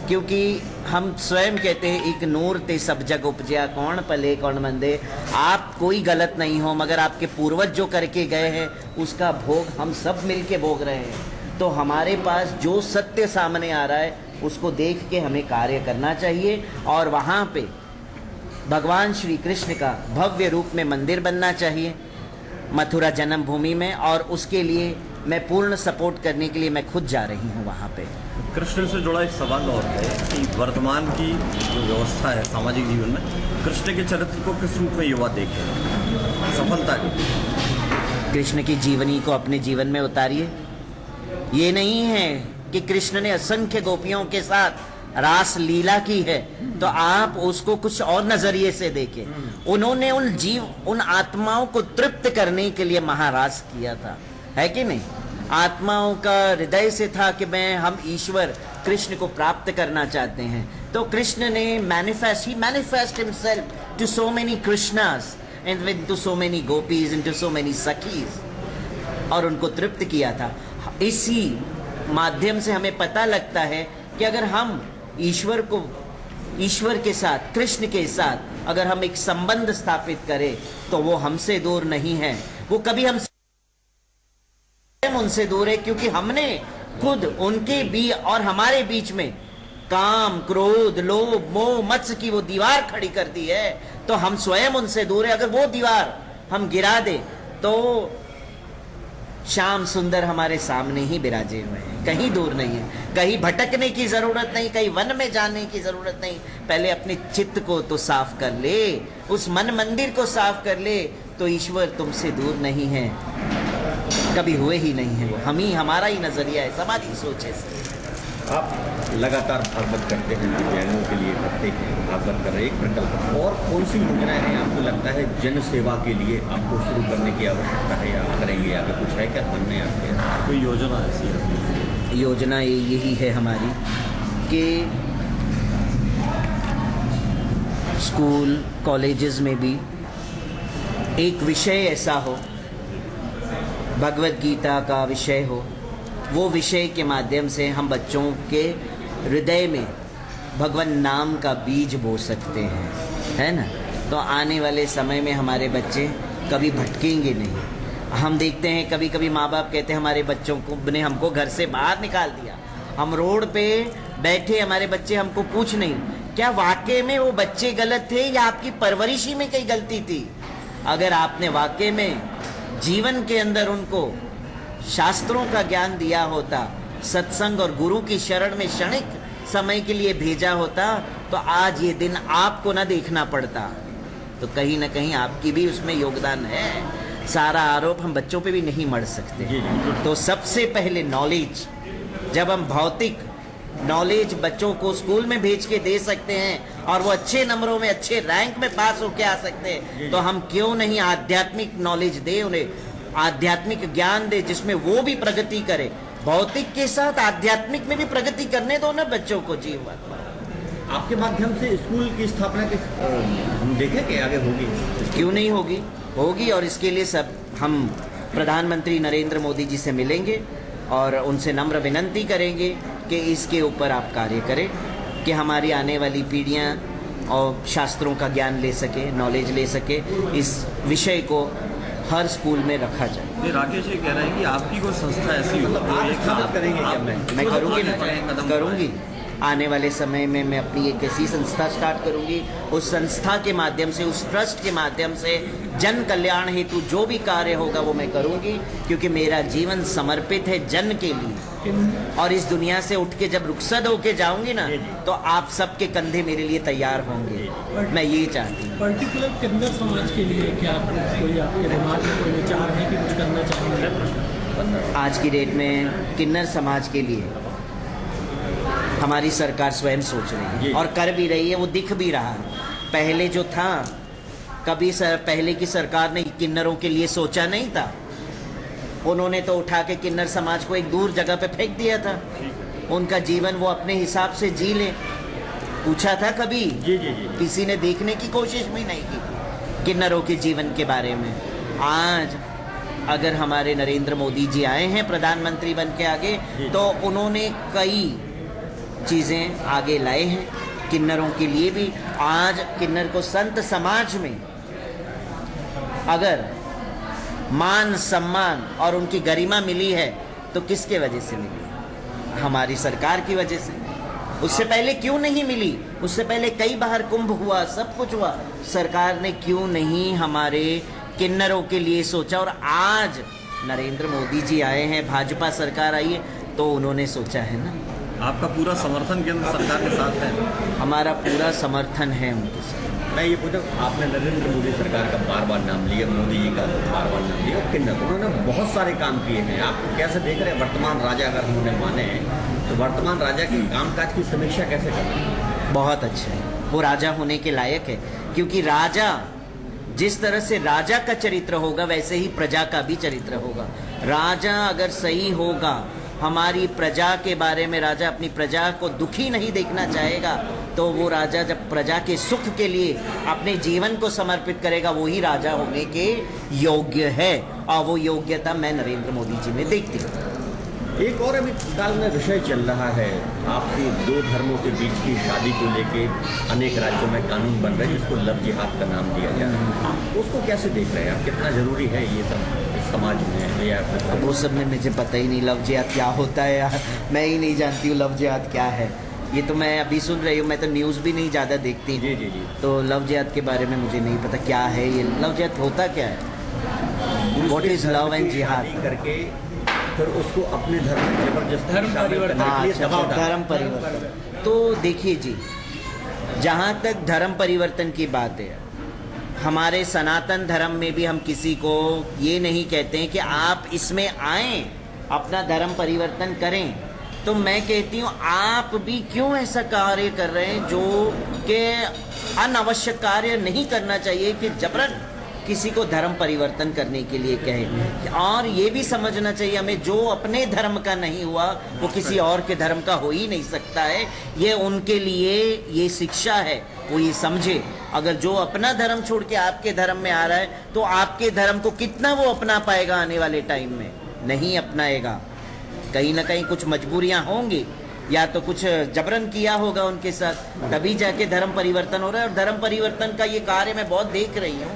क्योंकि हम स्वयं कहते हैं एक नूर ते सब जग उपजा, कौन पले कौन मंदे। आप कोई गलत नहीं हो, मगर आपके पूर्वज जो करके गए हैं उसका भोग हम सब मिलके भोग रहे हैं। तो हमारे पास जो सत्य सामने आ रहा है उसको देख के हमें कार्य करना चाहिए, और वहाँ पे भगवान श्री कृष्ण का भव्य रूप में मंदिर बनना चाहिए मथुरा जन्मभूमि में, और उसके लिए मैं पूर्ण सपोर्ट करने के लिए मैं खुद जा रही हूँ वहाँ पे। कृष्ण से जुड़ा एक सवाल और है कि वर्तमान की जो व्यवस्था है सामाजिक जीवन में, कृष्ण के चरित्र को किस रूप में युवा देखें सफलता की? कृष्ण की जीवनी को अपने जीवन में उतारिए। ये नहीं है कि कृष्ण ने असंख्य गोपियों के साथ रास लीला की है तो आप उसको कुछ और नजरिए से देखें। उन्होंने उन आत्माओं को तृप्त करने के लिए महारास किया था। है कि नहीं? आत्माओं का हृदय से था कि हम ईश्वर कृष्ण को प्राप्त करना चाहते हैं। तो कृष्ण ने manifest himself to so many Krishnas and to so many gopis and to so many sakhis, और उनको तृप्त किया था। इसी माध्यम से हमें पता लगता है कि अगर हम ईश्वर के साथ, कृष्ण के साथ अगर हम एक संबंध स्थापित करें तो वो हमसे दूर नहीं है, वो कभी हमसे उनसे दूर है, क्योंकि हमने खुद उनके भी और हमारे बीच में काम, क्रोध, लोभ, मोह, मत्स्य की वो दीवार खड़ी कर दी है। तो हम स्वयं उनसे दूर है। अगर वो दीवार हम गिरा दे तो श्याम सुंदर हमारे सामने ही विराजे हुए हैं, कहीं दूर नहीं है। कहीं भटकने की जरूरत नहीं, कहीं वन में जाने की जरूरत नहीं। पहले अपने चित्त को तो साफ कर ले, उस मन मंदिर को साफ कर ले, तो ईश्वर तुमसे दूर नहीं है, कभी हुए ही नहीं है। वो हम ही, हमारा ही नजरिया है, हमारी सोच है। आप लगातार भागवत करते हैं, दिव्यांगों के लिए करते हैं, भागवत कर रहे एक प्रकल्प, और कौन सी योजनाएं हैं आपको लगता है जन सेवा के लिए आपको शुरू करने की आवश्यकता है, या करेंगे आगे? कुछ है क्या मन में आपके? कोई योजना ऐसी है? योजना यही है हमारी कि स्कूल कॉलेजेस में भी एक विषय ऐसा हो, भगवत गीता का विषय हो, वो विषय के माध्यम से हम बच्चों के हृदय में भगवान नाम का बीज बो सकते हैं, है ना? तो आने वाले समय में हमारे बच्चे कभी भटकेंगे नहीं। हम देखते हैं कभी कभी माँ बाप कहते हैं हमारे बच्चों को ने हमको घर से बाहर निकाल दिया, हम रोड पे बैठे, हमारे बच्चे हमको पूछ नहीं, क्या वाकई में वो बच्चे गलत थे या आपकी परवरिश ही में कहीं गलती थी? अगर आपने वाकई में जीवन के अंदर उनको शास्त्रों का ज्ञान दिया होता, सत्संग और गुरु की शरण में क्षणिक समय के लिए भेजा होता, तो आज ये दिन आपको ना देखना पड़ता। तो कहीं ना कहीं आपकी भी उसमें योगदान है। सारा आरोप हम बच्चों पे भी नहीं मढ़ सकते। तो सबसे पहले नॉलेज, जब हम भौतिक नॉलेज बच्चों को स्कूल में भेज के दे सकते हैं और वो अच्छे नंबरों में, अच्छे रैंक में पास होके आ सकते हैं, तो हम क्यों नहीं आध्यात्मिक नॉलेज दे, उन्हें आध्यात्मिक ज्ञान दे, जिसमें वो भी प्रगति करे। भौतिक के साथ आध्यात्मिक में भी प्रगति करने दो ना बच्चों को। जीवन आपके माध्यम से स्कूल की स्थापना के हम देखें कि आगे होगी, क्यों नहीं होगी? होगी। और इसके लिए सब हम प्रधानमंत्री नरेंद्र मोदी जी से मिलेंगे और उनसे नम्र विनंती करेंगे कि इसके ऊपर आप कार्य करें, कि हमारी आने वाली पीढ़ियां और शास्त्रों का ज्ञान ले सके, नॉलेज ले सके। इस विषय को हर स्कूल में रखा जाए। राकेश जी कह रहे हैं कि आपकी कोई संस्था ऐसी हो तो आप स्थापित करेंगे क्या? मैं करूँगी ना, करूँगी। आने वाले समय में मैं अपनी एक ऐसी संस्था स्टार्ट करूँगी, उस संस्था के माध्यम से, उस ट्रस्ट के माध्यम से जन कल्याण हेतु जो भी कार्य होगा वो मैं करूँगी, क्योंकि मेरा जीवन समर्पित है जन के लिए। और इस दुनिया से उठ के जब रुखसत होके जाऊँगी ना, तो आप सबके कंधे मेरे लिए तैयार होंगे। मैं ये चाहती हूँ। पर्टिकुलर किन्नर समाज के लिए क्या कोई आपके दिमाग में कोई विचार है कि कुछ करना चाहेंगे? आज की डेट में किन्नर समाज के लिए हमारी सरकार स्वयं सोच रही है और कर भी रही है, वो दिख भी रहा है। पहले जो था, कभी पहले की सरकार ने किन्नरों के लिए सोचा नहीं था। उन्होंने तो उठा के किन्नर समाज को एक दूर जगह पे फेंक दिया था। उनका जीवन वो अपने हिसाब से जी ले। पूछा था कभी? जी। किसी ने देखने की कोशिश भी नहीं की थी किन्नरों के जीवन के बारे में। आज अगर हमारे नरेंद्र मोदी जी आए हैं प्रधानमंत्री बन के आगे, तो उन्होंने कई चीज़ें आगे लाए हैं किन्नरों के लिए भी। आज किन्नर को संत समाज में अगर मान सम्मान और उनकी गरिमा मिली है, तो किसके वजह से मिली? हमारी सरकार की वजह से। उससे पहले क्यों नहीं मिली? उससे पहले कई बार कुंभ हुआ, सब कुछ हुआ, सरकार ने क्यों नहीं हमारे किन्नरों के लिए सोचा? और आज नरेंद्र मोदी जी आए हैं, भाजपा सरकार आई है, तो उन्होंने सोचा है ना। आपका पूरा समर्थन केंद्र सरकार के साथ है? हमारा पूरा समर्थन है उनके साथ। मैं ये पूछूं, आपने नरेंद्र मोदी सरकार का बार बार नाम लिया, मोदी जी का बार बार नाम लिया, किन्नर उन्होंने बहुत सारे काम किए हैं। आप कैसे देख रहे हैं वर्तमान राजा, अगर हम उन्हें माने तो वर्तमान राजा के कामकाज की समीक्षा कैसे करना? बहुत अच्छा है, वो राजा होने के लायक है, क्योंकि राजा जिस तरह से राजा का चरित्र होगा वैसे ही प्रजा का भी चरित्र होगा। राजा अगर सही होगा, हमारी प्रजा के बारे में राजा अपनी प्रजा को दुखी नहीं देखना चाहेगा, तो वो राजा जब प्रजा के सुख के लिए अपने जीवन को समर्पित करेगा, वही राजा होने के योग्य है। और वो योग्यता मैं नरेंद्र मोदी जी में देखती हूँ। एक और अभी फिलहाल में विषय चल रहा है, आपकी दो धर्मों के बीच की शादी को लेके अनेक राज्यों में कानून बन रहे हैं जिसको लव जिहाद का नाम दिया जा रहा है। उसको कैसे देख रहे हैं आप? कितना जरूरी है ये सब समाज में? या वो सब में मुझे पता ही नहीं लव जिहाद क्या होता है यार, मैं ही नहीं जानती हूँ लव जिहाद क्या है। ये तो मैं अभी सुन रही हूँ, मैं तो न्यूज़ भी नहीं ज़्यादा देखती। जी जी जी। तो लव जिहाद के बारे में मुझे नहीं पता क्या है ये लव जिहाद होता क्या है। व्हाट इज लव एंड जिहाद करके फिर उसको अपने धर्म में जबरदस्ती धर्म परिवर्तन। धर्म परिवर्तन। तो देखिए जी, जहाँ तक धर्म परिवर्तन की बात है, हमारे सनातन धर्म में भी हम किसी को ये नहीं कहते हैं कि आप इसमें आएं, अपना धर्म परिवर्तन करें। तो मैं कहती हूँ आप भी क्यों ऐसा कार्य कर रहे हैं जो कि अनावश्यक कार्य नहीं करना चाहिए कि जबरन किसी को धर्म परिवर्तन करने के लिए कहे। और ये भी समझना चाहिए हमें, जो अपने धर्म का नहीं हुआ वो किसी और के धर्म का हो ही नहीं सकता है। ये उनके लिए ये शिक्षा है, वो ये समझे। अगर जो अपना धर्म छोड़ के आपके धर्म में आ रहा है, तो आपके धर्म को कितना वो अपना पाएगा आने वाले टाइम में? नहीं अपनाएगा। कहीं ना कहीं कुछ मजबूरियां होंगी, या तो कुछ जबरन किया होगा उनके साथ, तभी जाके धर्म परिवर्तन हो रहा है। और धर्म परिवर्तन का ये कार्य मैं बहुत देख रही हूँ,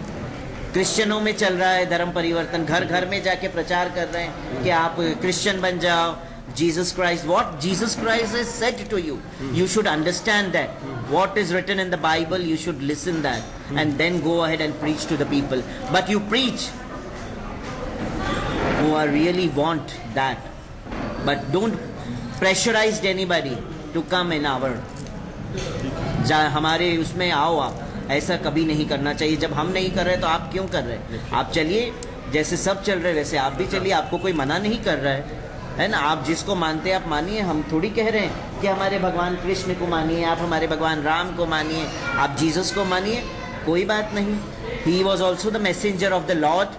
क्रिश्चियनों में चल रहा है धर्म परिवर्तन। घर घर में जाके प्रचार कर रहे हैं कि आप क्रिश्चियन बन जाओ। Jesus Christ, what Jesus Christ has said to you, you should understand that. What is written in the Bible, you should listen that, and then go ahead and preach to the people. But you preach who are really want that, but don't pressurize anybody to come in our हमारे उसमें आओ आप। ऐसा कभी नहीं करना चाहिए। जब हम नहीं कर रहे तो आप क्यों कर रहे हैं? आप चलिए, जैसे सब चल रहे वैसे आप भी चलिए, आपको कोई मना नहीं कर रहा है ना। आप जिसको मानते हैं आप मानिए, हम थोड़ी कह रहे हैं कि हमारे भगवान कृष्ण को मानिए, आप हमारे भगवान राम को मानिए, आप जीसस को मानिए, कोई बात नहीं। He was also the messenger of the lord,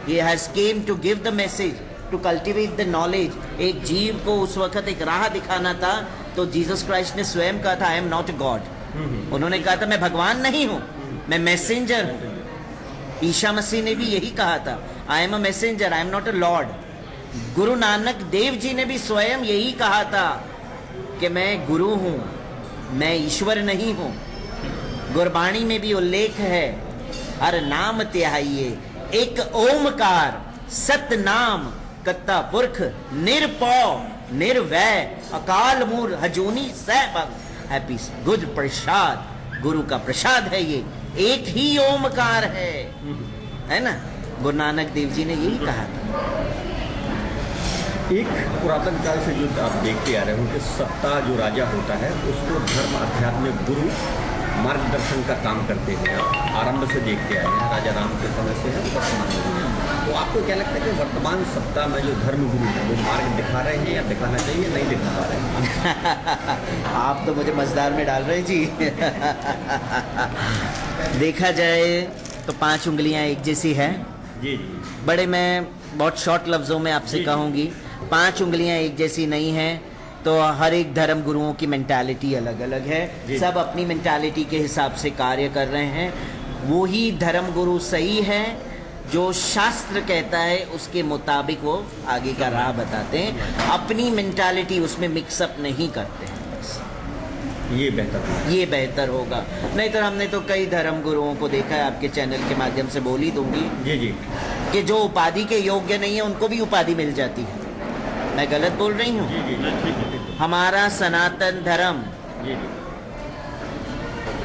he has came to give the message, to cultivate the knowledge. एक जीव को उस वक्त एक राह दिखाना था, तो जीसस क्राइस्ट ने स्वयं कहा था, I am not a god. उन्होंने कहा था मैं भगवान नहीं हूं, मैं मैसेंजर हूं। ईशा मसीह ने भी यही कहा था, I am a messenger, I am not a Lord. Guru Nanak Dev ji ने भी स्वयं यही कहा था कि मैं गुरु हूं, मैं ईश्वर नहीं हूं। गुरबाणी में भी उल्लेख है, हर नाम त्याइये एक ओमकार, सत नाम कत्ता पुरख, निरपौ निर्वै, अकाल मूर हजूनी सहभग। हैप्पी गुड प्रसाद, गुरु का प्रसाद है ये, एक ही ओमकार है ना। गुरु नानक देव जी ने यही कहा था। एक पुरातन काल से जो आप देखते आ रहे हो कि सत्ता जो राजा होता है उसको धर्म आध्यात्मिक गुरु मार्गदर्शन का काम करते हैं। आरंभ से देखते आए हैं, राजा राम के समय से है वर्तमान में। तो आपको क्या लगता है कि वर्तमान सत्ता में जो धर्म गुरु है वो मार्ग दिखा रहे हैं या दिखाना चाहिए, नहीं दिखा पा रहे हैं? आप तो मुझे मजेदार में डाल रहे हैं जी। देखा जाए तो 5 उंगलियां एक जैसी है जी जी। बड़े मैं बहुत शॉर्ट लफ्ज़ों में आपसे कहूँगी, 5 उंगलियां एक जैसी नहीं हैं। तो हर एक धर्म गुरुओं की मेंटालिटी अलग अलग है, सब अपनी मेंटालिटी के हिसाब से कार्य कर रहे हैं। वो ही धर्म गुरु सही है जो शास्त्र कहता है उसके मुताबिक वो आगे का राह बताते हैं, अपनी मेंटालिटी उसमें मिक्सअप नहीं करते हैं। ये बेहतर होगा। ये बेहतर होगा। नहीं तो हमने तो कई धर्म गुरुओं को देखा है, आपके चैनल के माध्यम से बोल ही दूंगी जी जी, कि जो उपाधि के योग्य नहीं है उनको भी उपाधि मिल जाती है। मैं गलत बोल रही हूँ? जी जी, हमारा सनातन धर्म जी जी,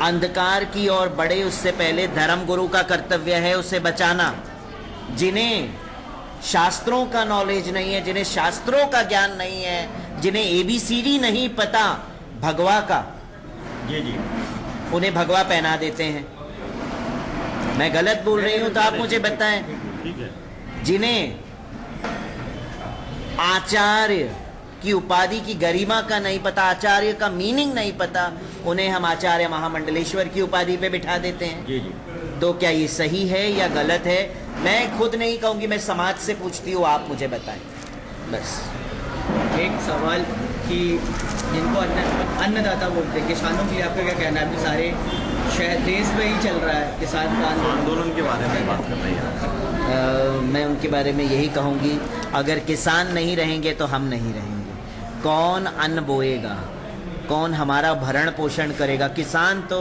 अंधकार की ओर बढ़े उससे पहले धर्म गुरु का कर्तव्य है उसे बचाना। जिन्हें शास्त्रों का नॉलेज नहीं है, जिन्हें शास्त्रों का ज्ञान नहीं है, जिन्हें ABCD नहीं पता भगवा का, जी जी, उन्हें भगवा पहना देते हैं। मैं गलत बोल रही हूं तो आप मुझे बताएं। ठीक है। जिन्हें आचार्य की उपाधि की गरिमा का नहीं पता, आचार्य का मीनिंग नहीं पता, उन्हें हम आचार्य महामंडलेश्वर की उपाधि पे बिठा देते हैं। जी जी। तो क्या ये सही है या गलत है? मैं खुद नहीं कहूँगी, मैं समाज से पूछती हूँ, आप मुझे बताएं बस। एक सवाल कि जिनको अन्नदाता बोलते हैं, किसानों के लिए आपका क्या कहना है? अभी सारे शहर देश में ही चल रहा है किसान का आंदोलन के बारे में बात कर रही है। मैं उनके बारे में यही कहूँगी, अगर किसान नहीं रहेंगे तो हम नहीं रहेंगे। कौन अन्न बोएगा, कौन हमारा भरण पोषण करेगा? किसान तो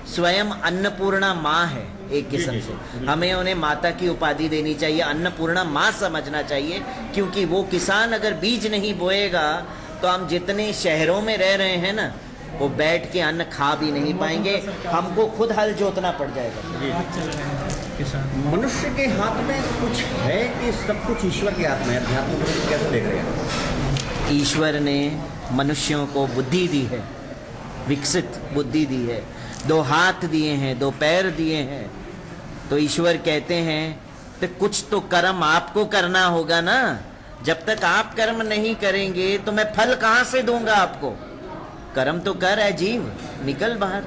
स्वयं अन्नपूर्णा माँ है एक किस्म से। हमें उन्हें माता की उपाधि देनी चाहिए, अन्नपूर्णा माँ समझना चाहिए, क्योंकि वो किसान अगर बीज नहीं बोएगा तो हम जितने शहरों में रह रहे हैं ना, वो बैठ के अन्न खा भी नहीं पाएंगे, हमको खुद हल जोतना पड़ जाएगा। आज चल रहे हैं किसान। मनुष्य के हाथ में कुछ है कि सब कुछ ईश्वर के हाथ में है? अध्यात्म को कैसे देख रहे हैं? ईश्वर ने मनुष्यों को बुद्धि दी है, विकसित बुद्धि दी है, 2 हाथ दिए हैं, 2 पैर दिए हैं। तो ईश्वर कहते हैं तो कुछ तो कर्म आपको करना होगा ना। जब तक आप कर्म नहीं करेंगे तो मैं फल कहां से दूंगा आपको? कर्म तो कर है जीव, निकल बाहर,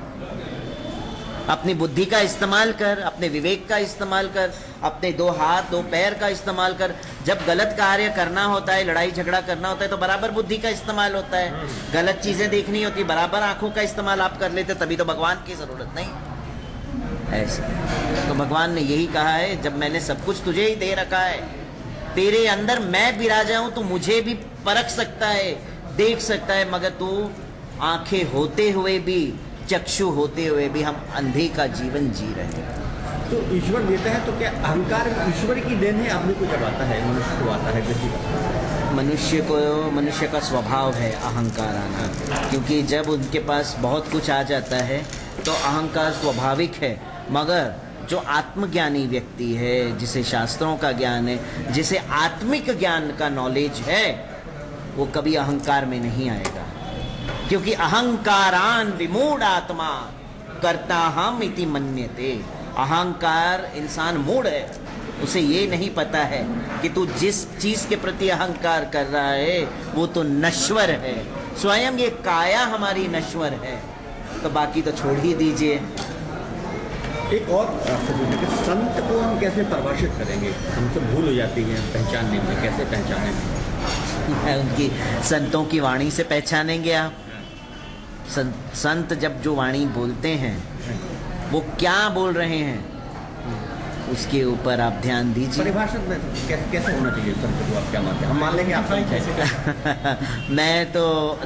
अपनी बुद्धि का इस्तेमाल कर, अपने विवेक का इस्तेमाल कर, अपने 2 हाथ 2 पैर का इस्तेमाल कर। जब गलत कार्य करना होता है, लड़ाई झगड़ा करना होता है, तो बराबर बुद्धि का इस्तेमाल होता है। गलत चीजें देखनी होती, बराबर आंखों का इस्तेमाल आप कर लेते, तभी तो भगवान की जरूरत नहीं। ऐसे तो भगवान ने यही कहा है, जब मैंने सब कुछ तुझे ही दे रखा है, तेरे अंदर मैं विराजा हूं, तो मुझे भी परख सकता है, देख सकता है, मगर तू आंखें होते हुए भी, चक्षु होते हुए भी हम अंधे का जीवन जी रहे हैं। तो ईश्वर देता है, तो क्या अहंकार ईश्वर की देन है? आदमी को जब आता है, मनुष्य को आता है, व्यक्ति का, मनुष्य का स्वभाव है अहंकार आना, क्योंकि जब उनके पास बहुत कुछ आ जाता है तो अहंकार स्वाभाविक है। मगर जो आत्मज्ञानी व्यक्ति है, जिसे शास्त्रों का ज्ञान है, जिसे आत्मिक ज्ञान का नॉलेज है, वो कभी अहंकार में नहीं आएगा, क्योंकि अहंकारान विमूढ़ आत्मा करता हम इति मन्यते। अहंकार इंसान मूढ़ है, उसे ये नहीं पता है कि तू जिस चीज के प्रति अहंकार कर रहा है वो तो नश्वर है। स्वयं ये काया हमारी नश्वर है, तो बाकी तो छोड़ ही दीजिए। एक और आपसे पूछना कि संत को हम कैसे परिभाषित करेंगे? हमसे भूल हो जाती है पहचानने में, कैसे पहचानेंगे? उनकी संतों की वाणी से पहचानेंगे आप। संत जब जो वाणी बोलते हैं वो क्या बोल रहे हैं, उसके ऊपर आप ध्यान दीजिए। परिभाषित में कैसे होना चाहिए संत को? आप क्या मानते हैं? हम मान लेंगे आप संत। मैं तो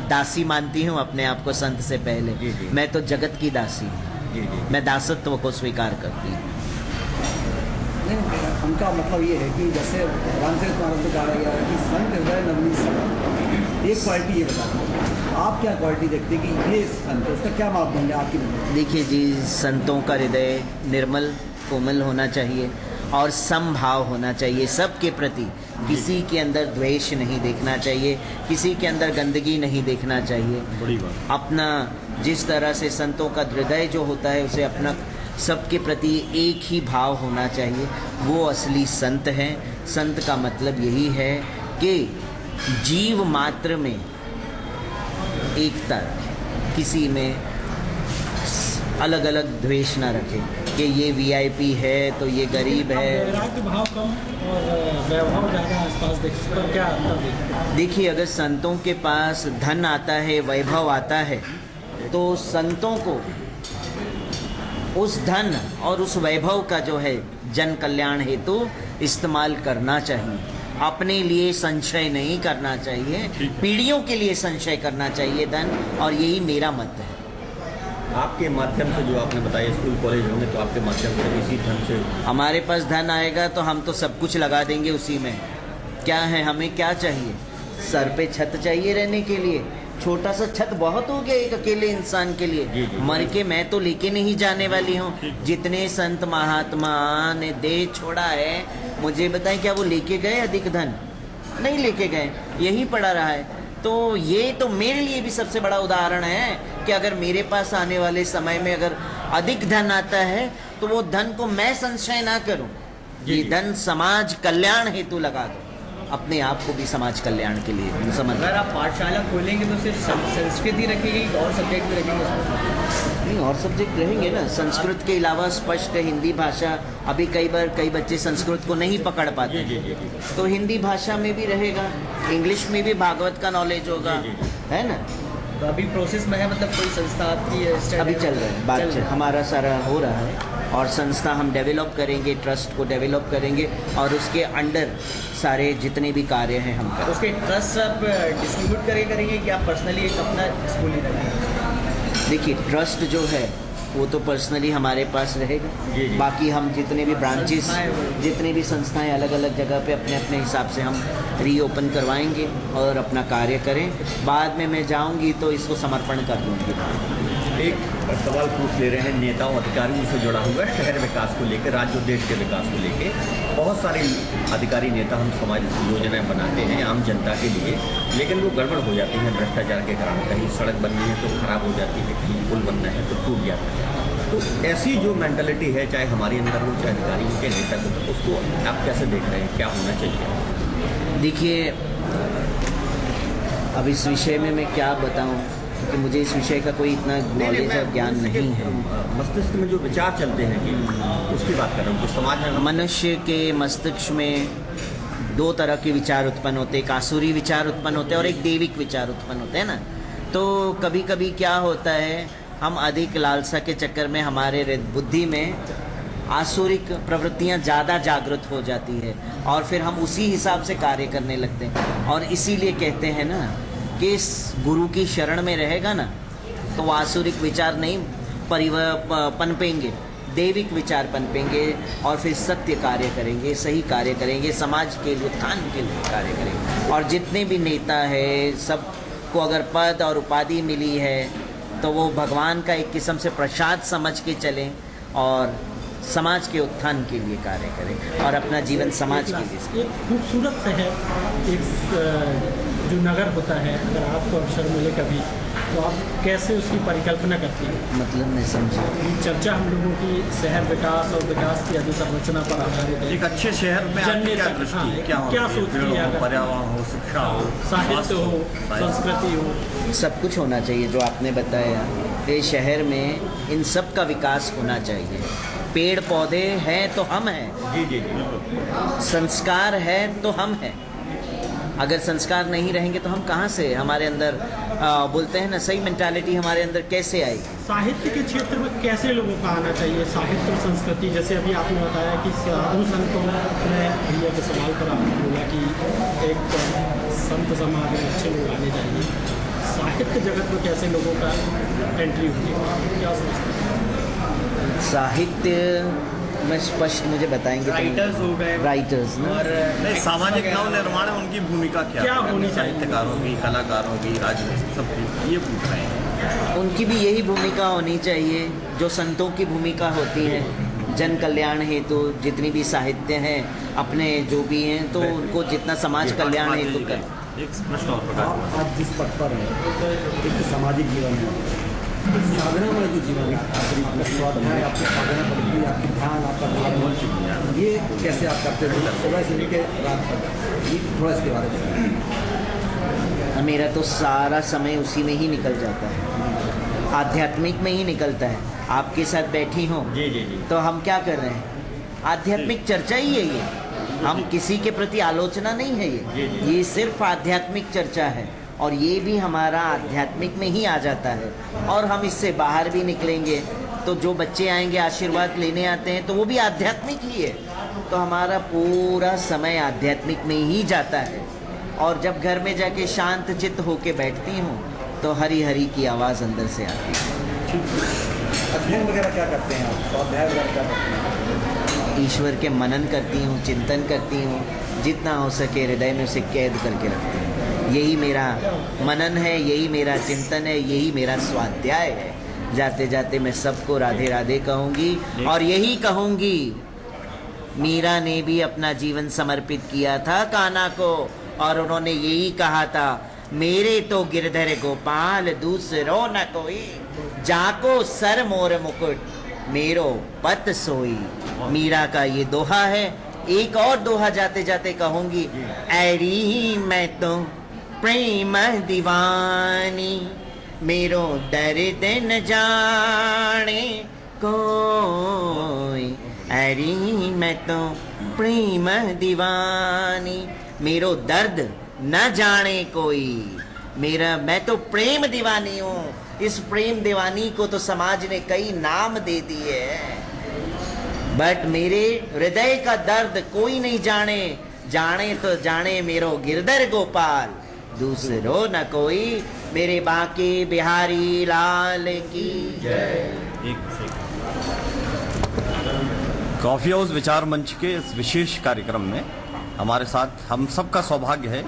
दासी मानती हूँ अपने आप को संत से पहले। जी, जी। मैं तो जगत की दासी हूँ, जी जी। मैं दासत्व को स्वीकार करती हूँ। नहीं, उनका मतलब ये है कि जैसे रामचरित मानस में कहा गया है कि संत हृदय नवनीत सब, एक क्वालिटी ये बताते, आप क्या क्वालिटी देखते हैं कि ये संत है, उसका क्या मापदंड है आपकी? देखिए जी, संतों का हृदय निर्मल कोमल होना चाहिए और समभाव होना चाहिए सबके प्रति। किसी के अंदर द्वेष नहीं देखना चाहिए, किसी के अंदर गंदगी नहीं देखना चाहिए। बड़ी बात। अपना जिस तरह से संतों का हृदय जो होता है, उसे अपना सबके प्रति एक ही भाव होना चाहिए, वो असली संत हैं। संत का मतलब यही है कि जीव मात्र में एकता रखे, किसी में अलग अलग द्वेष ना रखे कि ये वीआईपी है तो ये गरीब है। वैराग्य भाव कम और वैभव ज़्यादा आसपास देखते हैं, क्या अंतर देखते हैं? देखिए, अगर संतों के पास धन आता है, वैभव आता है, तो संतों को उस धन और उस वैभव का जो है जन कल्याण हेतु इस्तेमाल करना चाहिए। अपने लिए संशय नहीं करना चाहिए, पीढ़ियों के लिए संशय करना चाहिए धन, और यही मेरा मत है। आपके माध्यम से जो आपने बताया स्कूल कॉलेज होंगे, तो आपके माध्यम से इसी ढंग से हमारे पास धन आएगा तो हम तो सब कुछ लगा देंगे उसी में। क्या है, हमें क्या चाहिए? सर पे छत चाहिए रहने के लिए, छोटा सा छत बहुत हो गया एक अकेले इंसान के लिए। जी, जी। मर के मैं तो लेके नहीं जाने वाली हूँ। जितने संत महात्मा ने देह छोड़ा है, मुझे बताएं क्या वो लेके गए अधिक धन? नहीं लेके गए, यही पड़ा रहा है। तो ये तो मेरे लिए भी सबसे बड़ा उदाहरण है कि अगर मेरे पास आने वाले समय में अगर अधिक धन आता है तो वो धन को मैं संशय ना करूं, ये धन समाज कल्याण हेतु लगा दो। अपने आप को भी समाज कल्याण के लिए समझ। अगर आप पाठशाला खोलेंगे तो सिर्फ संस्कृत ही रखेंगे और सब्जेक्ट भी रखेंगे उसमें? नहीं, और सब्जेक्ट रहेंगे ना। संस्कृत के अलावा स्पष्ट हिंदी भाषा, अभी कई बच्चे संस्कृत को नहीं पकड़ पाते, तो हिंदी भाषा में भी रहेगा, इंग्लिश में भी भागवत का नॉलेज होगा, है ना। तो अभी प्रोसेस में है, मतलब कोई संस्था आपकी अभी चल रहा है, बात हमारा सारा हो रहा है, और संस्था हम डेवलप करेंगे, ट्रस्ट को डेवलप करेंगे, और उसके अंडर सारे जितने भी कार्य हैं हम करेंगे। उसके ट्रस्ट आप डिस्ट्रीब्यूट करेंगे कि आप पर्सनली एक अपना स्कूल ही रखेंगे? देखिए, ट्रस्ट जो है वो तो पर्सनली हमारे पास रहेगा, बाकी हम जितने भी ब्रांचेस, जितने भी संस्थाएं अलग अलग जगह पे अपने अपने हिसाब से हम रीओपन करवाएंगे और अपना कार्य करें। बाद में मैं जाऊंगी तो इसको समर्पण कर दूंगी। एक सवाल पूछ ले रहे हैं, नेताओं अधिकारियों से जुड़ा हुआ है, शहर विकास को लेकर, राज्य और देश के विकास को लेकर। बहुत सारे अधिकारी नेता हम समाज योजनाएं बनाते हैं आम जनता के लिए, लेकिन वो गड़बड़ हो जाती हैं भ्रष्टाचार के कारण। कहीं सड़क बननी है तो खराब हो जाती है, कहीं पुल बनना है तो टूट जाता है। तो ऐसी जो मेंटालिटी है, चाहे हमारे अंदर हो चाहे अधिकारियों के नेता को, तो उसको आप कैसे देख रहे हैं, क्या होना चाहिए? देखिए, अब इस विषय में मैं क्या बताऊं, क्योंकि मुझे इस विषय का कोई इतना नॉलेज और ज्ञान नहीं है। मस्तिष्क में जो विचार चलते हैं कि उसकी बात कर रहा हूँ, तो समाज में मनुष्य के मस्तिष्क में दो तरह के विचार उत्पन्न होते हैं, एक आसुरी विचार उत्पन्न होते हैं और एक दैविक विचार उत्पन्न होते हैं ना। तो कभी कभी क्या होता है, हम अधिक लालसा के चक्कर में हमारे बुद्धि में आसुरिक प्रवृत्तियां ज़्यादा जागृत हो जाती है, और फिर हम उसी हिसाब से कार्य करने लगते हैं। और इसीलिए कहते हैं ना कि इस गुरु की शरण में रहेगा ना तो वो आसुरिक विचार नहीं पनपेंगे, दैविक विचार पनपेंगे, और फिर सत्य कार्य करेंगे, सही कार्य करेंगे, समाज के उत्थान के लिए कार्य करेंगे। और जितने भी नेता है, सबको अगर पद और उपाधि मिली है तो वो भगवान का एक किस्म से प्रसाद समझ के चलें और समाज के उत्थान के लिए कार्य करें और अपना जीवन समाज के लिए। एक खूबसूरत शहर, एक जो नगर होता है, अगर आपको अवसर मिले कभी तो आप कैसे उसकी परिकल्पना करती हैं? मतलब मैं समझा। चर्चा हम लोगों की शहर विकास और विकास की अधोसंरचना पर आधारित है। एक अच्छे शहर में आपकी क्या दृष्टि है? क्या सोचती है? पर्यावरण हो, शिक्षा हो, साहित्य हो, संस्कृति हो, सब कुछ होना चाहिए जो आपने बताया। ये शहर में इन सब का विकास होना चाहिए। पेड़ पौधे हैं तो हम हैं, जी जी, संस्कार है तो हम हैं। अगर संस्कार नहीं रहेंगे तो हम कहाँ से, हमारे अंदर बोलते हैं ना, सही मेंटालिटी हमारे अंदर कैसे आएगी? साहित्य के क्षेत्र में कैसे लोगों का आना चाहिए? साहित्य और संस्कृति, जैसे अभी आपने बताया कि साधु संतों में, भैया के सवाल पर आपने बोला कि एक संत समाज में अच्छे लोग आने चाहिए। साहित्य जगत में कैसे लोगों का एंट्री होगी, क्या सोचते हैं? साहित्य में स्पष्ट मुझे बताएंगे? राइटर्स हो गए, राइटर्स ना, और सामाजिक नव निर्माण में उनकी भूमिका क्या होनी चाहिए? साहित्यकारों की, कलाकारों की, राजनीतिक, सबकी, ये पूछ रहे हैं। उनकी भी यही भूमिका होनी चाहिए जो संतों की भूमिका होती है। जन कल्याण हेतु जितनी भी साहित्य हैं, अपने जो भी हैं, तो उनको जितना समाज कल्याण हेतु कर। एक प्रश्न और प्रकाश, आज जिस पद पर है, एक सामाजिक जीवन है, साधनामय जो जीवन है, आपका स्वाध्याय, आपकी साधना पद्धति, आपकी ध्यान, आपका धारण, ये कैसे आप करते हो सुबह से लेकर रात तक? ये थोड़ा इसके बारे में। मेरा तो सारा समय उसी में ही निकल जाता है, आध्यात्मिक में ही निकलता है। आपके साथ बैठी हूँ जी जी जी, तो हम क्या कर रहे हैं? आध्यात्मिक चर्चा ही है ये, हम किसी के प्रति आलोचना नहीं है ये सिर्फ आध्यात्मिक चर्चा है। और ये भी हमारा आध्यात्मिक में ही आ जाता है, और हम इससे बाहर भी निकलेंगे तो जो बच्चे आएंगे आशीर्वाद लेने आते हैं तो वो भी आध्यात्मिक ही है। तो हमारा पूरा समय आध्यात्मिक में ही जाता है। और जब घर में जाके शांत चित्त होके बैठती हूँ तो हरी हरी की आवाज़ अंदर से आती है। अध्ययन वगैरह क्या करते हैं आप? स्वाध्याय वगैरह क्या करते हैं? ईश्वर के मनन करती हूँ, चिंतन करती हूँ, जितना हो सके हृदय में उसे कैद करके रखती हूँ। यही मेरा मनन है, यही मेरा चिंतन है, यही मेरा स्वाध्याय है। जाते जाते मैं सबको राधे राधे कहूँगी, और यही कहूँगी, मीरा ने भी अपना जीवन समर्पित किया था कान्हा को, और उन्होंने यही कहा था, मेरे तो गिरधर गोपाल दूसरो न कोई, जाको सर मोर मुकुट मेरो पत सोई। मीरा का ये दोहा है, एक और दोहा जाते जाते कहूंगी, ऐरी मैं तो प्रेम दीवानी, मेरो दर्द न जाने कोई। ऐरी मैं तो प्रेम दीवानी, मेरो दर्द न जाने कोई। मैं तो प्रेम दीवानी हूँ। इस प्रेम दीवानी को तो समाज ने कई नाम दे दिए हैं, बट मेरे हृदय का दर्द कोई नहीं जाने। जाने तो जाने मेरो गिरधर गोपाल, दूसरो न कोई। मेरे बांके बिहारी लाल की जय। कॉफी हाउस विचार मंच के इस विशेष कार्यक्रम में हमारे साथ हम सबका सौभाग्य है,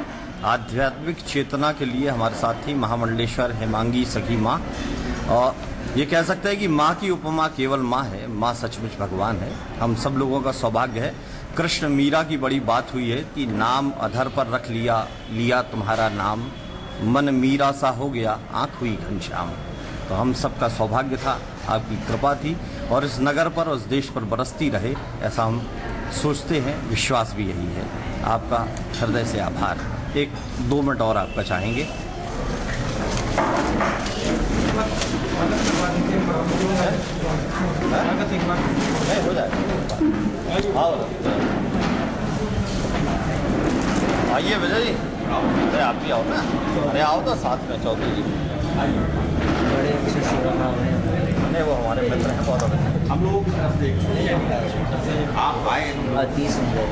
आध्यात्मिक चेतना के लिए हमारे साथ थी महामंडलेश्वर हेमांगी सखी माँ। और ये कह सकते हैं कि माँ की उपमा केवल माँ है, माँ सचमुच भगवान है। हम सब लोगों का सौभाग्य है। कृष्ण मीरा की बड़ी बात हुई है कि नाम अधर पर रख लिया, लिया तुम्हारा नाम, मन मीरा सा हो गया, आँख हुई घनश्याम। तो हम सबका सौभाग्य था, आपकी कृपा थी, और इस नगर पर और इस देश पर बरसती रहे, ऐसा हम सोचते हैं। विश्वास भी यही है। आपका हृदय से आभार। 1-2 मिनट और आपका चाहेंगे। हो जाए, आइए विजय जी। अरे आप भी आओ ना। अरे आओ तो साथ में चौधरी जी। बड़े अच्छे सेवा भाव हैं। नहीं, वो हमारे मित्र हैं बहुत अच्छे। हम लोग आप आए, अति सुंदर।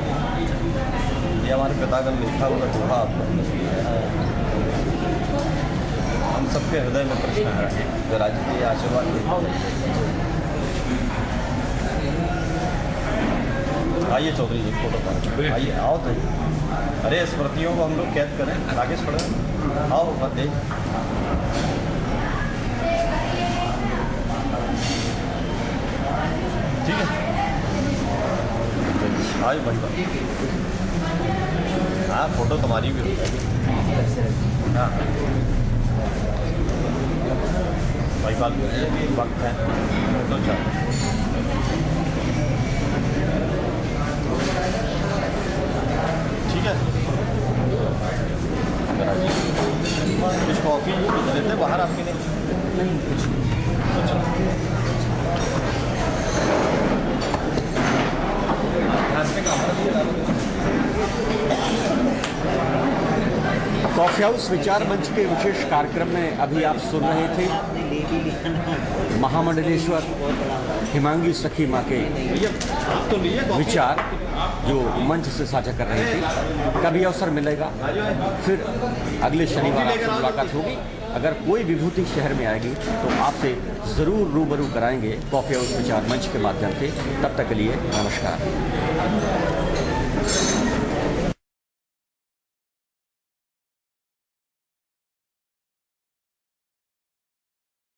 ये हमारे पिता का लिखा हुआ दोहा आपको हम सबके हृदय में कृष्ण है। विराज के आशीर्वाद आइए चौधरी जी, फोटो पाओ। आइए, आओ तो। अरे स्मृतियों को हम लोग कैद करें। राकेश पड़े, आओ फतेह। ठीक है, आज भाई। हाँ, फोटो तुम्हारी भी हाँ भाई, बात वक्त है तो चल। ठीक है, कुछ कॉफ़ी देते बाहर आपके लिए? नहीं, कुछ कॉफी हाउस विचार मंच के विशेष कार्यक्रम में अभी आप सुन रहे थे महामंडलेश्वर हेमांगी सखी माँ के विचार जो मंच से साझा कर रही थी। कभी अवसर मिलेगा फिर अगले शनिवार आपसे मुलाकात होगी। अगर कोई विभूति शहर में आएगी तो आपसे ज़रूर रूबरू कराएंगे कॉफी हाउस विचार मंच के माध्यम से। तब तक के लिए नमस्कार।